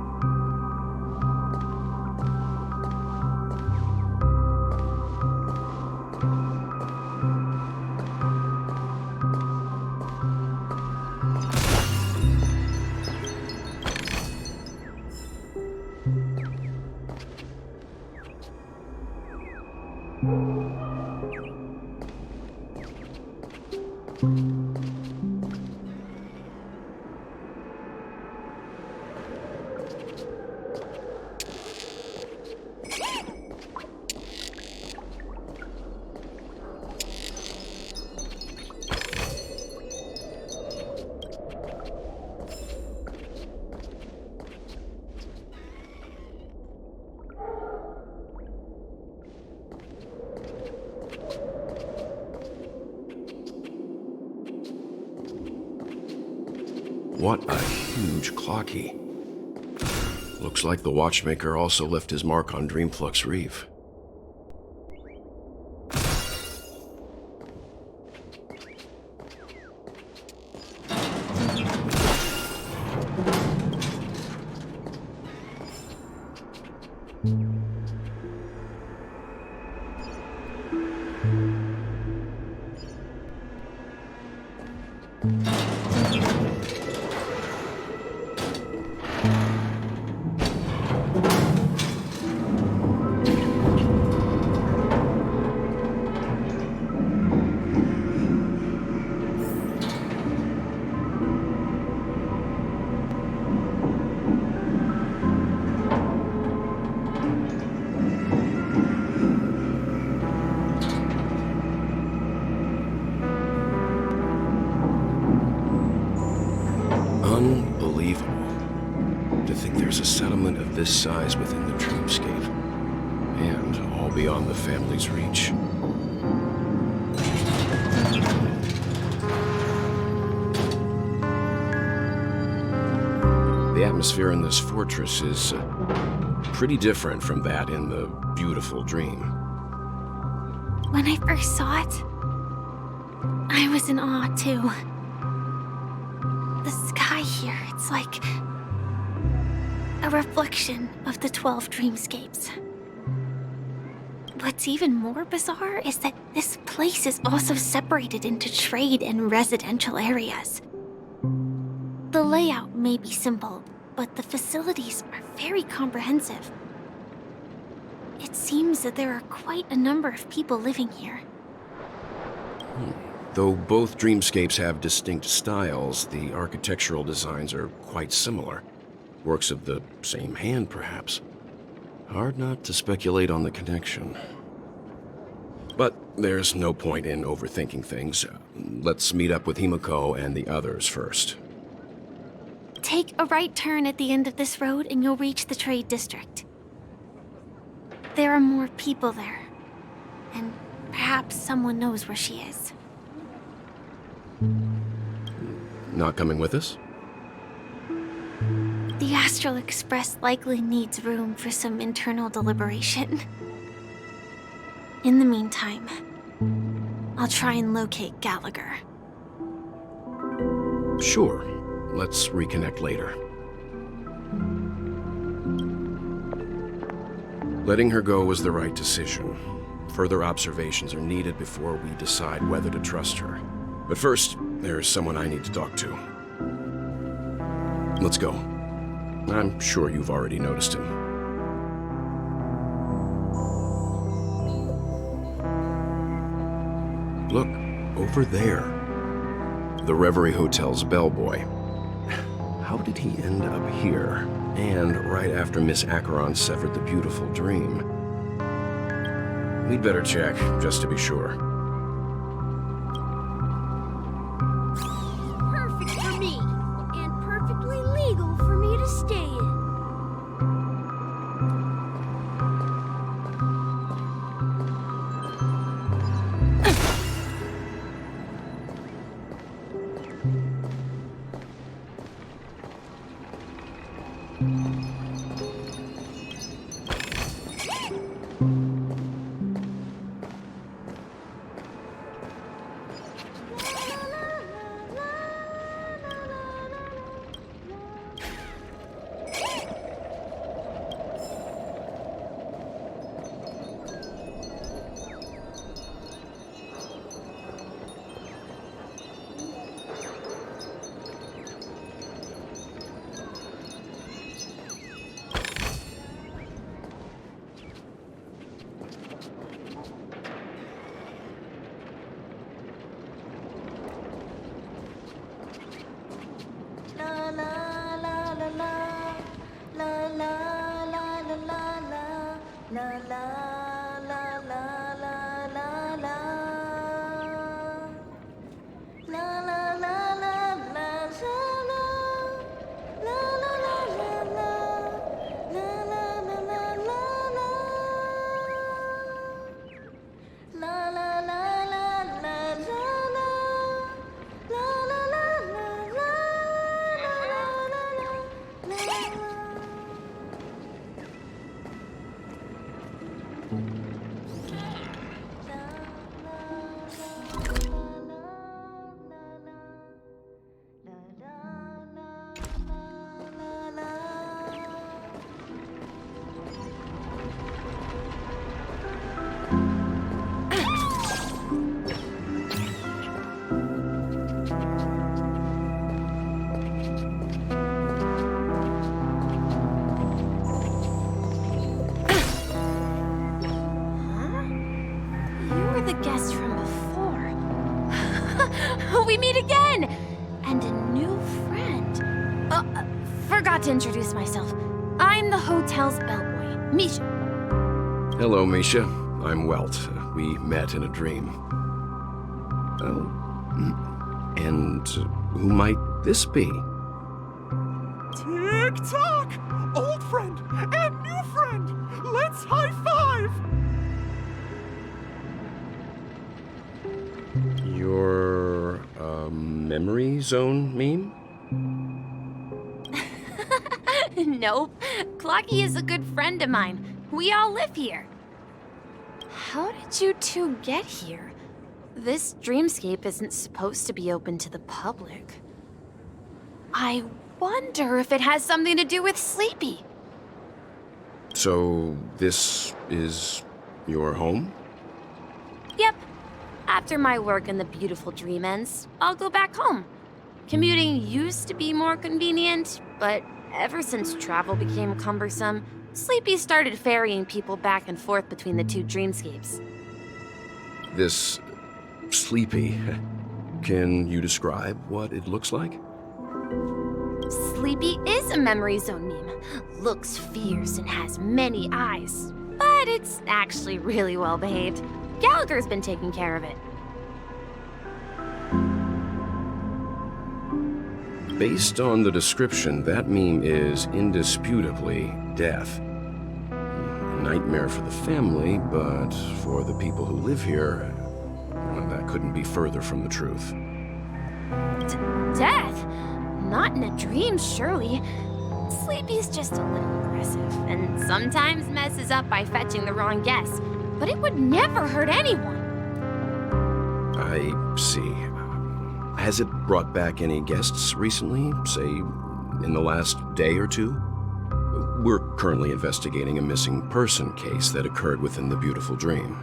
What a huge clocky. Looks like the watchmaker also left his mark on Dreamflux Reef. Unbelievable. To think there's a settlement of this size within the dreamscape. And all beyond the family's reach. The atmosphere in this fortress is pretty different from that in the beautiful dream. When I first saw it, I was in awe too. The sky here, it's like a reflection of the 12 dreamscapes. What's even more bizarre is that this place is also separated into trade and residential areas. The layout may be simple, but the facilities are very comprehensive. It seems that there are quite a number of people living here. Though both dreamscapes have distinct styles, the architectural designs are quite similar. Works of the same hand, perhaps. Hard not to speculate on the connection. But there's no point in overthinking things. Let's meet up with Himiko and the others first. Take a right turn at the end of this road and you'll reach the trade district. There are more people there, and perhaps someone knows where she is. Not coming with us? The Astral Express likely needs room for some internal deliberation. In the meantime, I'll try and locate Gallagher. Sure. Let's reconnect later. Letting her go was the right decision. Further observations are needed before we decide whether to trust her. But first, there's someone I need to talk to. Let's go. I'm sure you've already noticed him. Look, over there. The Reverie Hotel's bellboy. How did he end up here? And right after Miss Acheron severed the beautiful dream. We'd better check, just to be sure. Perfect for me, and perfectly legal for me to stay in. We meet again! And a new friend. Forgot to introduce myself. I'm the hotel's bellboy, Misha. Hello, Misha. I'm Welt. We met in a dream. Oh. And who might this be? Tick-tock! Old friend and new friend! Let's high-five! Your, memory zone meme? Nope. Clocky is a good friend of mine. We all live here. How did you two get here? This dreamscape isn't supposed to be open to the public. I wonder if it has something to do with Sleepy. So, this is your home? Yep. After my work in the beautiful dream ends, I'll go back home. Commuting used to be more convenient, but ever since travel became cumbersome, Sleepy started ferrying people back and forth between the two dreamscapes. This Sleepy. Can you describe what it looks like? Sleepy is a memory zone meme. Looks fierce and has many eyes. But it's actually really well behaved. Gallagher's been taking care of it. Based on the description, that meme is indisputably death. A nightmare for the family, but for the people who live here, well, that couldn't be further from the truth. Death? Not in a dream, surely. Sleepy's just a little aggressive, and sometimes messes up by fetching the wrong guess. But it would never hurt anyone. I see. Has it brought back any guests recently, say, in the last day or two? We're currently investigating a missing person case that occurred within the beautiful dream.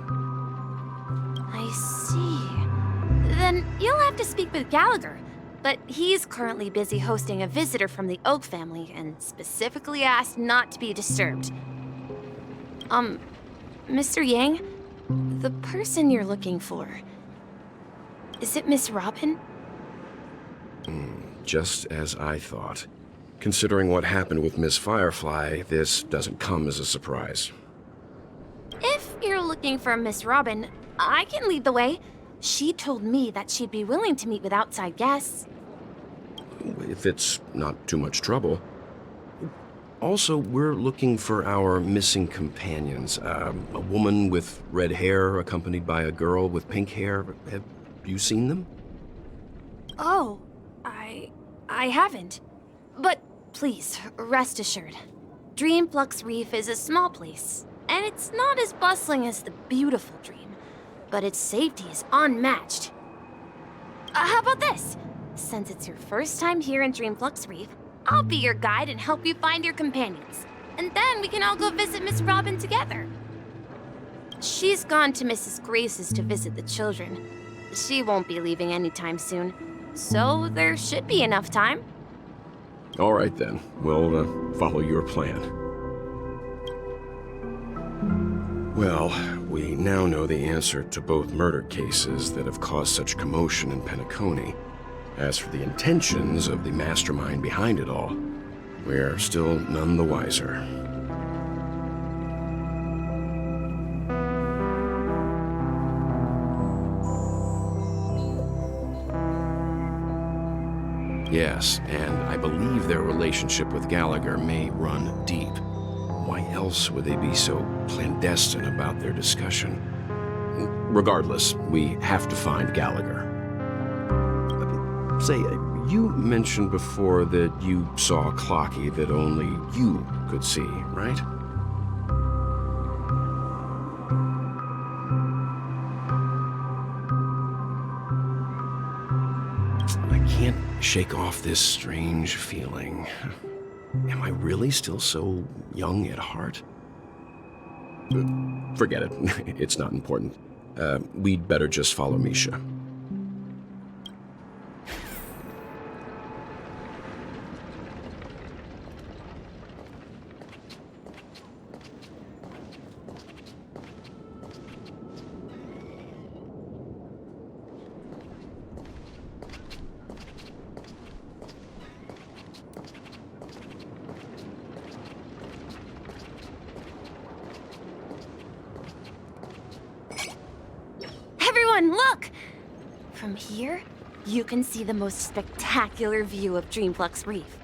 I see. Then you'll have to speak with Gallagher. But he's currently busy hosting a visitor from the Oak family and specifically asked not to be disturbed. Mr. Yang, the person you're looking for, is it Miss Robin? Just as I thought. Considering what happened with Miss Firefly, this doesn't come as a surprise. If you're looking for Miss Robin, I can lead the way. She told me that she'd be willing to meet with outside guests. If it's not too much trouble. Also, we're looking for our missing companions. A woman with red hair accompanied by a girl with pink hair. Have you seen them? Oh, I haven't. But please, rest assured. Dreamflux Reef is a small place, and it's not as bustling as the beautiful dream, but its safety is unmatched. How about this? Since it's your first time here in Dreamflux Reef, I'll be your guide and help you find your companions. And then we can all go visit Miss Robin together. She's gone to Mrs. Grace's to visit the children. She won't be leaving anytime soon, so there should be enough time. All right then, we'll follow your plan. Well, we now know the answer to both murder cases that have caused such commotion in Penacony. As for the intentions of the mastermind behind it all, we're still none the wiser. Yes, and I believe their relationship with Gallagher may run deep. Why else would they be so clandestine about their discussion? Regardless, we have to find Gallagher. Say, you mentioned before that you saw Clocky that only you could see, right? shake off this strange feeling. Am I really still so young at heart? Forget it. It's not important. We'd better just follow Misha. Everyone, look! From here, you can see the most spectacular view of Dreamflux Reef.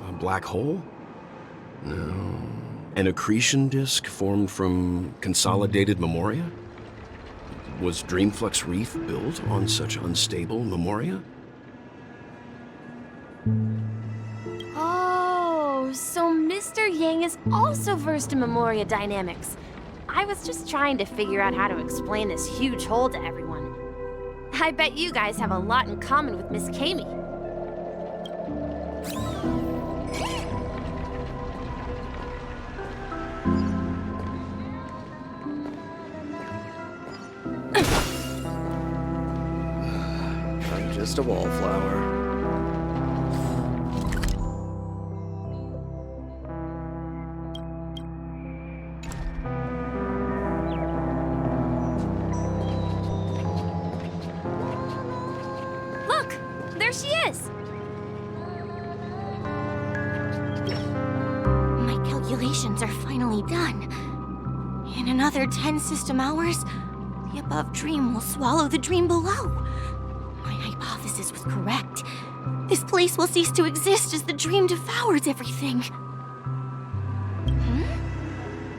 A black hole? No. An accretion disk formed from consolidated memoria? Was Dreamflux Reef built on such unstable memoria? Oh, so Mr. Yang is also versed in memoria dynamics. I was just trying to figure out how to explain this huge hole to everyone. I bet you guys have a lot in common with Miss Kami. I'm just a wallflower. Look! There she is! My calculations are finally done. In another 10 system hours, the above dream will swallow the dream below. My hypothesis was correct. This place will cease to exist as the dream devours everything.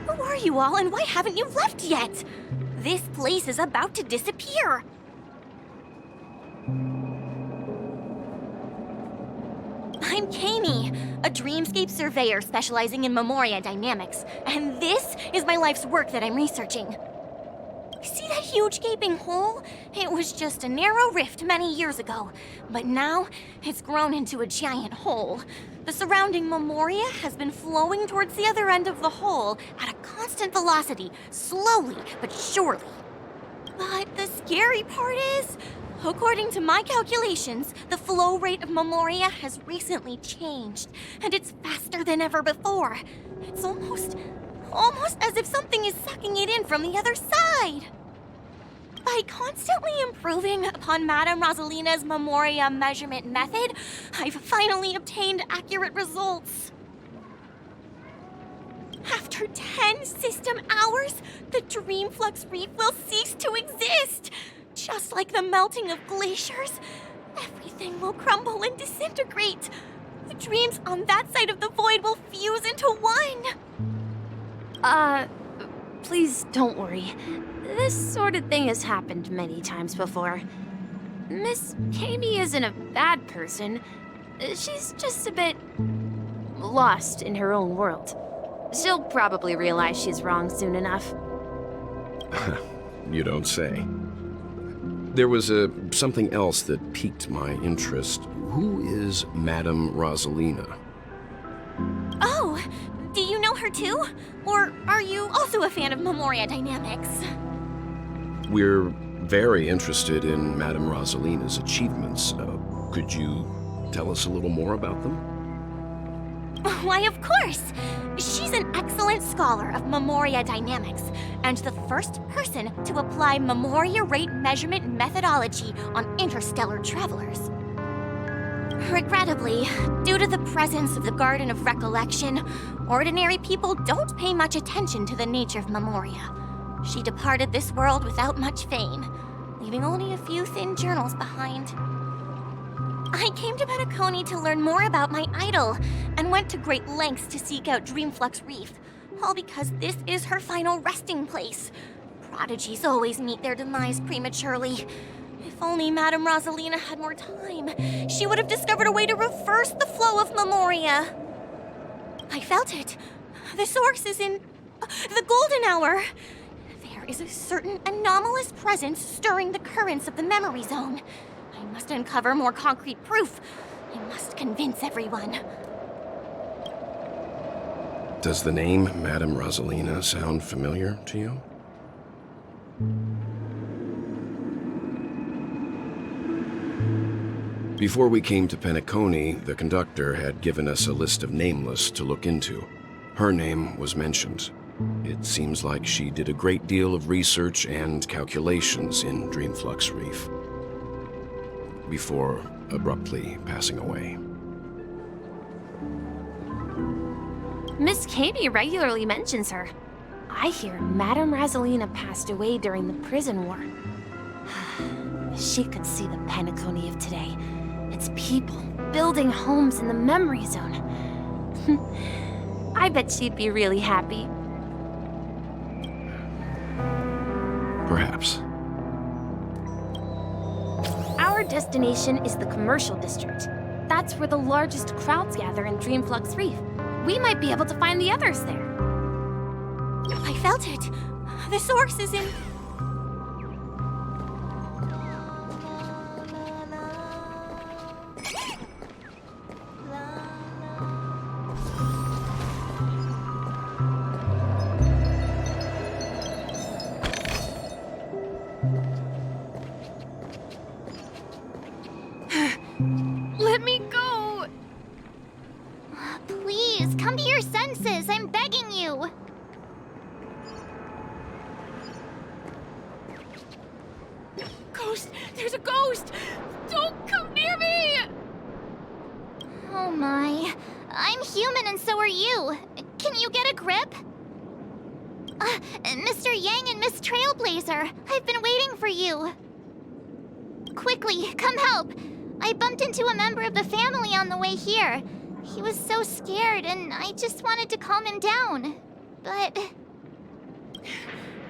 Who are you all, and why haven't you left yet? This place is about to disappear. I'm Kami, a dreamscape surveyor specializing in memoria dynamics, and this is my life's work that I'm researching. See that huge gaping hole? It was just a narrow rift many years ago, but now it's grown into a giant hole. The surrounding memoria has been flowing towards the other end of the hole at a constant velocity, slowly but surely. But the scary part is, according to my calculations, the flow rate of memoria has recently changed, and it's faster than ever before. It's almost as if something is sucking it in from the other side. By constantly improving upon Madame Rosalina's memoria measurement method, I've finally obtained accurate results. After 10 system hours, the Dreamflux Reef will cease to exist. Just like the melting of glaciers, everything will crumble and disintegrate. The dreams on that side of the void will fuse into one. Please don't worry. This sort of thing has happened many times before. Miss Kami isn't a bad person. She's just a bit lost in her own world. She'll probably realize she's wrong soon enough. You don't say. There was something else that piqued my interest. Who is Madame Rosalina? Oh, do you know her too? Or are you also a fan of memoria dynamics? We're very interested in Madame Rosalina's achievements. Could you tell us a little more about them? Why, of course! She's an excellent scholar of memoria dynamics, and the first person to apply memoria rate measurement methodology on interstellar travelers. Regrettably, due to the presence of the Garden of Recollection, ordinary people don't pay much attention to the nature of memoria. She departed this world without much fame, leaving only a few thin journals behind. I came to Penacony to learn more about my idol, and went to great lengths to seek out Dreamflux Reef, all because this is her final resting place. Prodigies always meet their demise prematurely. If only Madame Rosalina had more time, she would have discovered a way to reverse the flow of memoria. I felt it. The source is in the golden hour. There is a certain anomalous presence stirring the currents of the memory zone. I I must uncover more concrete proof. I must convince everyone. Does the name Madame Rosalina sound familiar to you? Before we came to Penacony, the conductor had given us a list of nameless to look into. Her name was mentioned. It seems like she did a great deal of research and calculations in Dreamflux Reef before abruptly passing away. Miss Katie regularly mentions her. I hear Madame Rosalina passed away during the prison war. She could see the Penacony of today. Its people building homes in the memory zone. I bet she'd be really happy. Perhaps. Our destination is the commercial district. That's where the largest crowds gather in Dreamflux Reef. We might be able to find the others there. I felt it. The source is in... Let me go! Please, come to your senses. I'm begging you. Ghost! There's a ghost! Don't come near me! Oh my. I'm human and so are you. Can you get a grip? Mr. Yang and Miss Trailblazer, I've been waiting for you. Quickly, come help. I bumped into a member of the family on the way here. He was so scared and I just wanted to calm him down. But...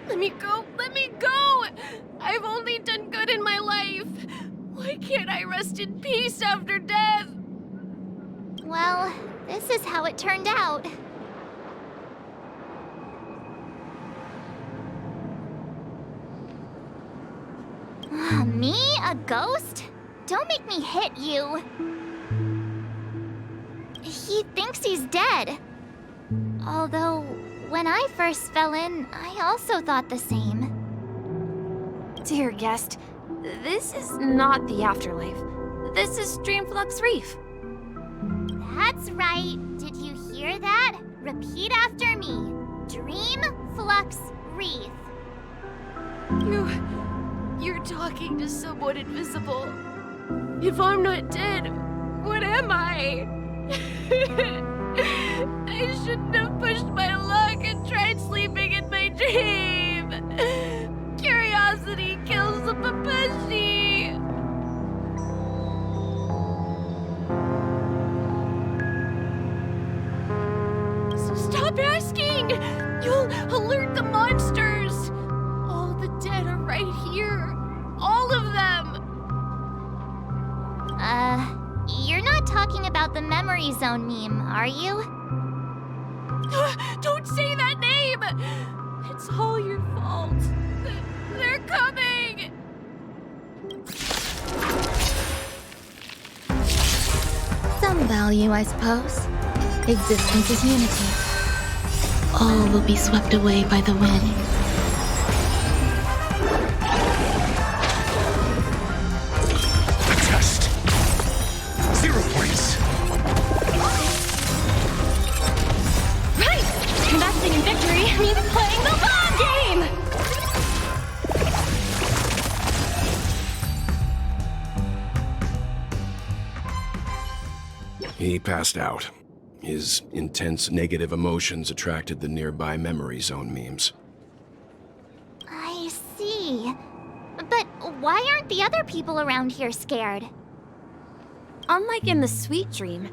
Let me go! Let me go! I've only done good in my life. Why can't I rest in peace after death? Well, this is how it turned out. Me? A ghost? Don't make me hit you. He thinks he's dead. Although, when I first fell in, I also thought the same. Dear guest, this is not the afterlife. This is Dreamflux Reef. That's right. Did you hear that? Repeat after me. Dreamflux Reef. You're talking to someone invisible. If I'm not dead, what am I? I shouldn't have pushed my luck and tried sleeping in my dream. Curiosity kills the papashi. So stop asking. You'll alert the monsters. All the dead are right here. All of them. You're not talking about the memory zone meme, are you? Don't say that name! It's all your fault. They're coming! Some value, I suppose. Existence is unity. All will be swept away by the wind. Adjust. 0 points. Right! Investing in victory means playing the long game! He passed out. His intense negative emotions attracted the nearby memory zone memes. I see. But why aren't the other people around here scared? Unlike in the Sweet Dream,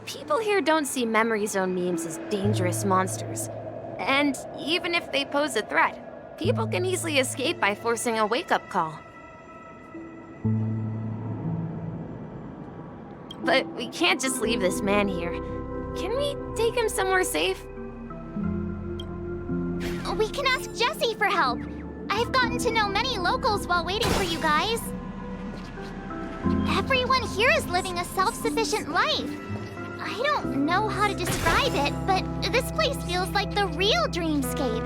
people here don't see memory zone memes as dangerous monsters. And even if they pose a threat, people can easily escape by forcing a wake-up call. But we can't just leave this man here. Can we take him somewhere safe? We can ask Jessie for help. I've gotten to know many locals while waiting for you guys. Everyone here is living a self-sufficient life. I don't know how to describe it, but this place feels like the real dreamscape.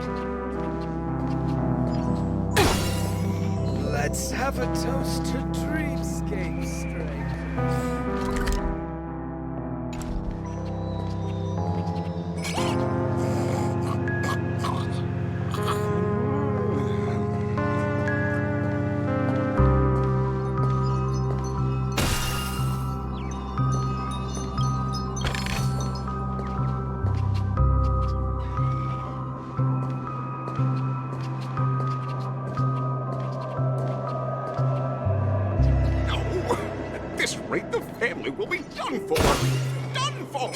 Let's have a toast to dreamscape, stranger. At this rate, the family will be done for! Done for!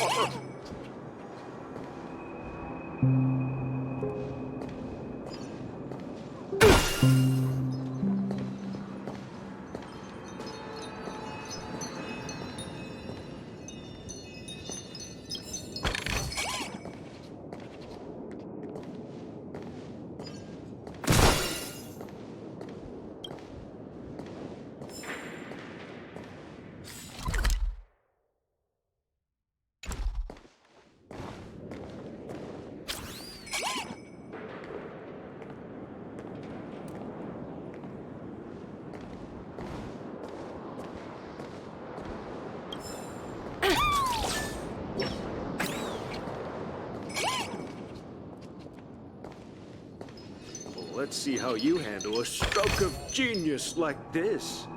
Let's see how you handle a stroke of genius like this.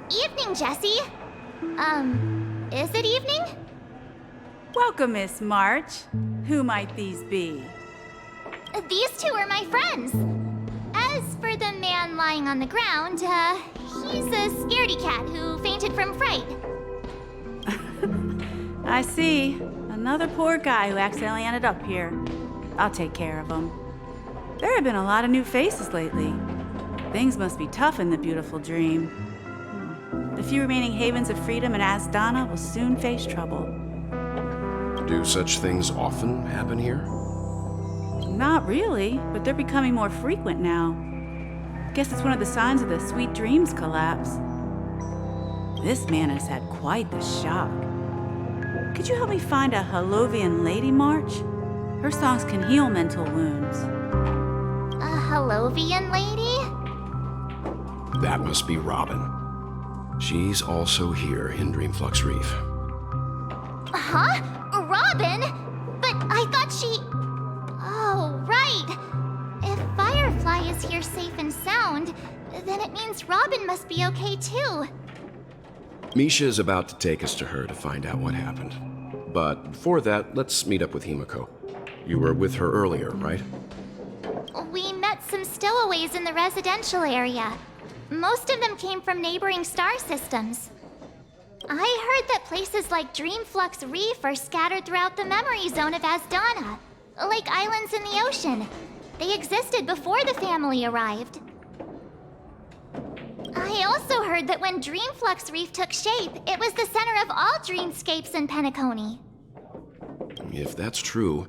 Evening, Jessie. Is it evening? Welcome, Miss March. Who might these be? These two are my friends. As for the man lying on the ground, he's a scaredy cat who fainted from fright. I see. Another poor guy who accidentally ended up here. I'll take care of him. There have been a lot of new faces lately. Things must be tough in the beautiful dream. The few remaining havens of freedom in Asdana will soon face trouble. Do such things often happen here? Not really, but they're becoming more frequent now. Guess it's one of the signs of the Sweet Dreams collapse. This man has had quite the shock. Could you help me find a Halovian lady, March? Her songs can heal mental wounds. A Halovian lady? That must be Robin. She's also here in Dreamflux Reef. Huh? Robin? But I thought she... Oh, right. If Firefly is here safe and sound, then it means Robin must be okay too. Misha is about to take us to her to find out what happened. But before that, let's meet up with Himiko. You were with her earlier, right? We met some stowaways in the residential area. Most of them came from neighboring star systems. I heard that places like Dreamflux Reef are scattered throughout the memory zone of Asdana, like islands in the ocean. They existed before the family arrived. I also heard that when Dreamflux Reef took shape, it was the center of all dreamscapes in Penacony. If that's true,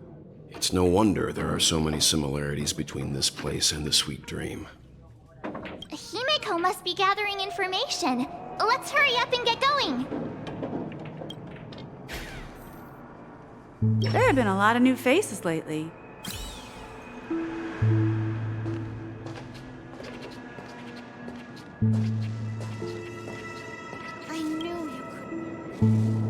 it's no wonder there are so many similarities between this place and the Sweet Dream. Himiko must be gathering information. Let's hurry up and get going. There have been a lot of new faces lately. I knew you couldn't.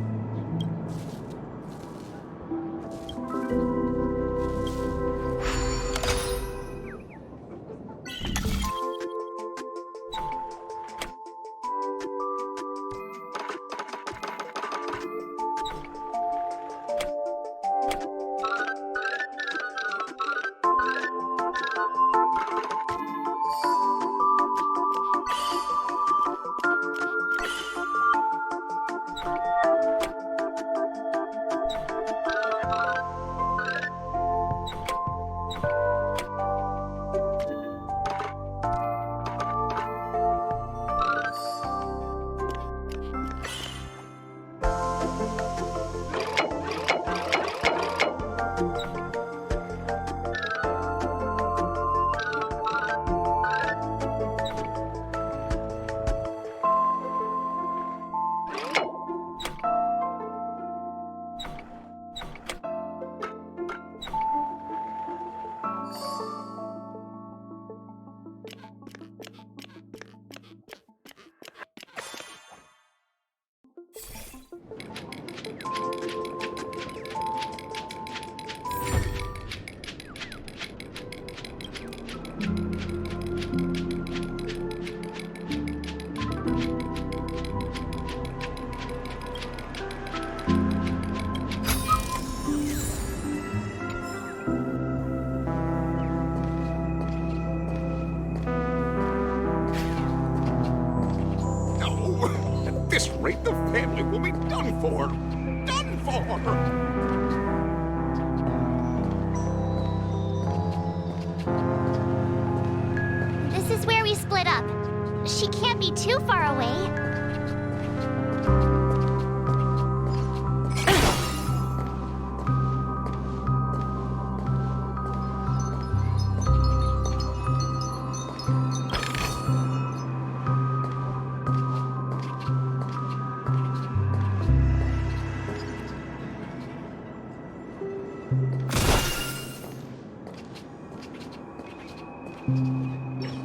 for? This is where we split up. She can't be too far away.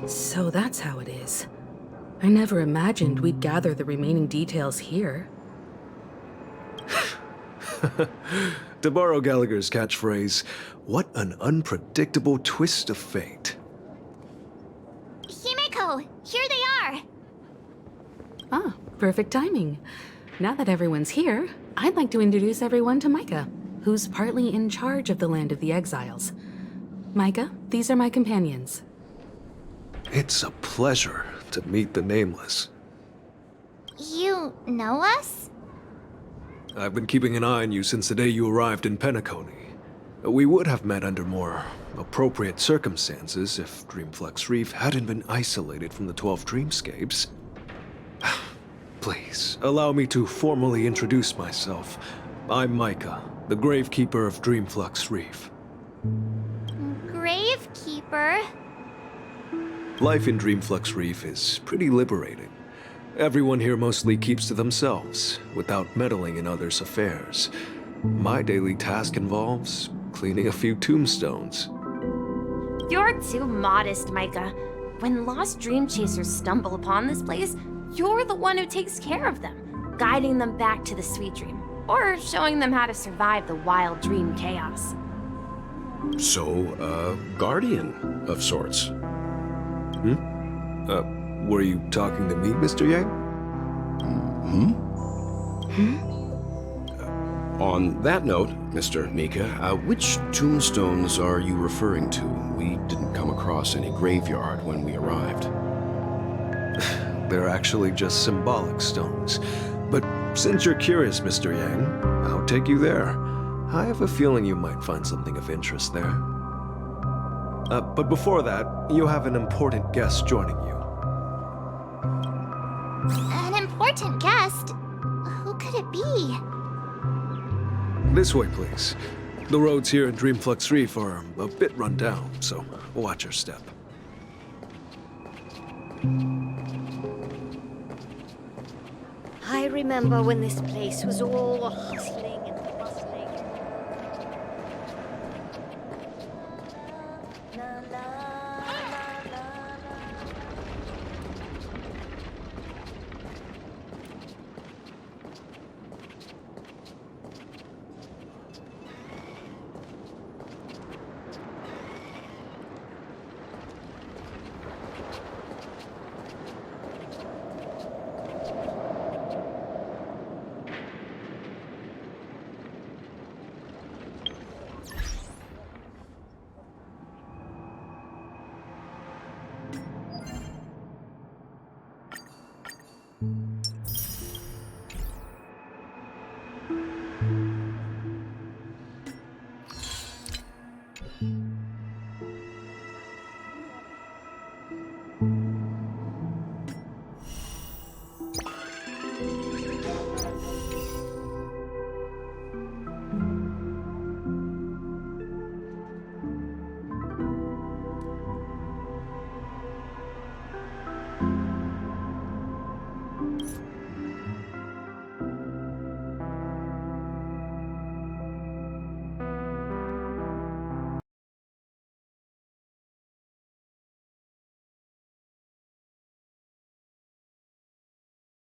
So that's how it is. I never imagined we'd gather the remaining details here. To borrow Gallagher's catchphrase, what an unpredictable twist of fate. Himeko, here they are. Ah, perfect timing. Now that everyone's here, I'd like to introduce everyone to Micah, who's partly in charge of the Land of the Exiles. Micah, these are my companions. It's a pleasure to meet the Nameless. You know us? I've been keeping an eye on you since the day you arrived in Penacony. We would have met under more appropriate circumstances if Dreamflex Reef hadn't been isolated from the 12 Dreamscapes. Please, allow me to formally introduce myself. I'm Micah, the Gravekeeper of Dreamflex Reef. Gravekeeper? Life in Dreamflex Reef is pretty liberating. Everyone here mostly keeps to themselves, without meddling in others' affairs. My daily task involves cleaning a few tombstones. You're too modest, Micah. When lost dream chasers stumble upon this place, you're the one who takes care of them, guiding them back to the sweet dream, or showing them how to survive the wild dream chaos. So, guardian of sorts. Were you talking to me, Mr. Yang? On that note, Mr. Mika, which tombstones are you referring to? We didn't come across any graveyard when we arrived. They're actually just symbolic stones. But since you're curious, Mr. Yang, I'll take you there. I have a feeling you might find something of interest there. But before that, you have an important guest joining you. An important guest? Who could it be? This way, please. The roads here in Dreamflex Reef are a bit run down, so watch your step. I remember when this place was all hustling and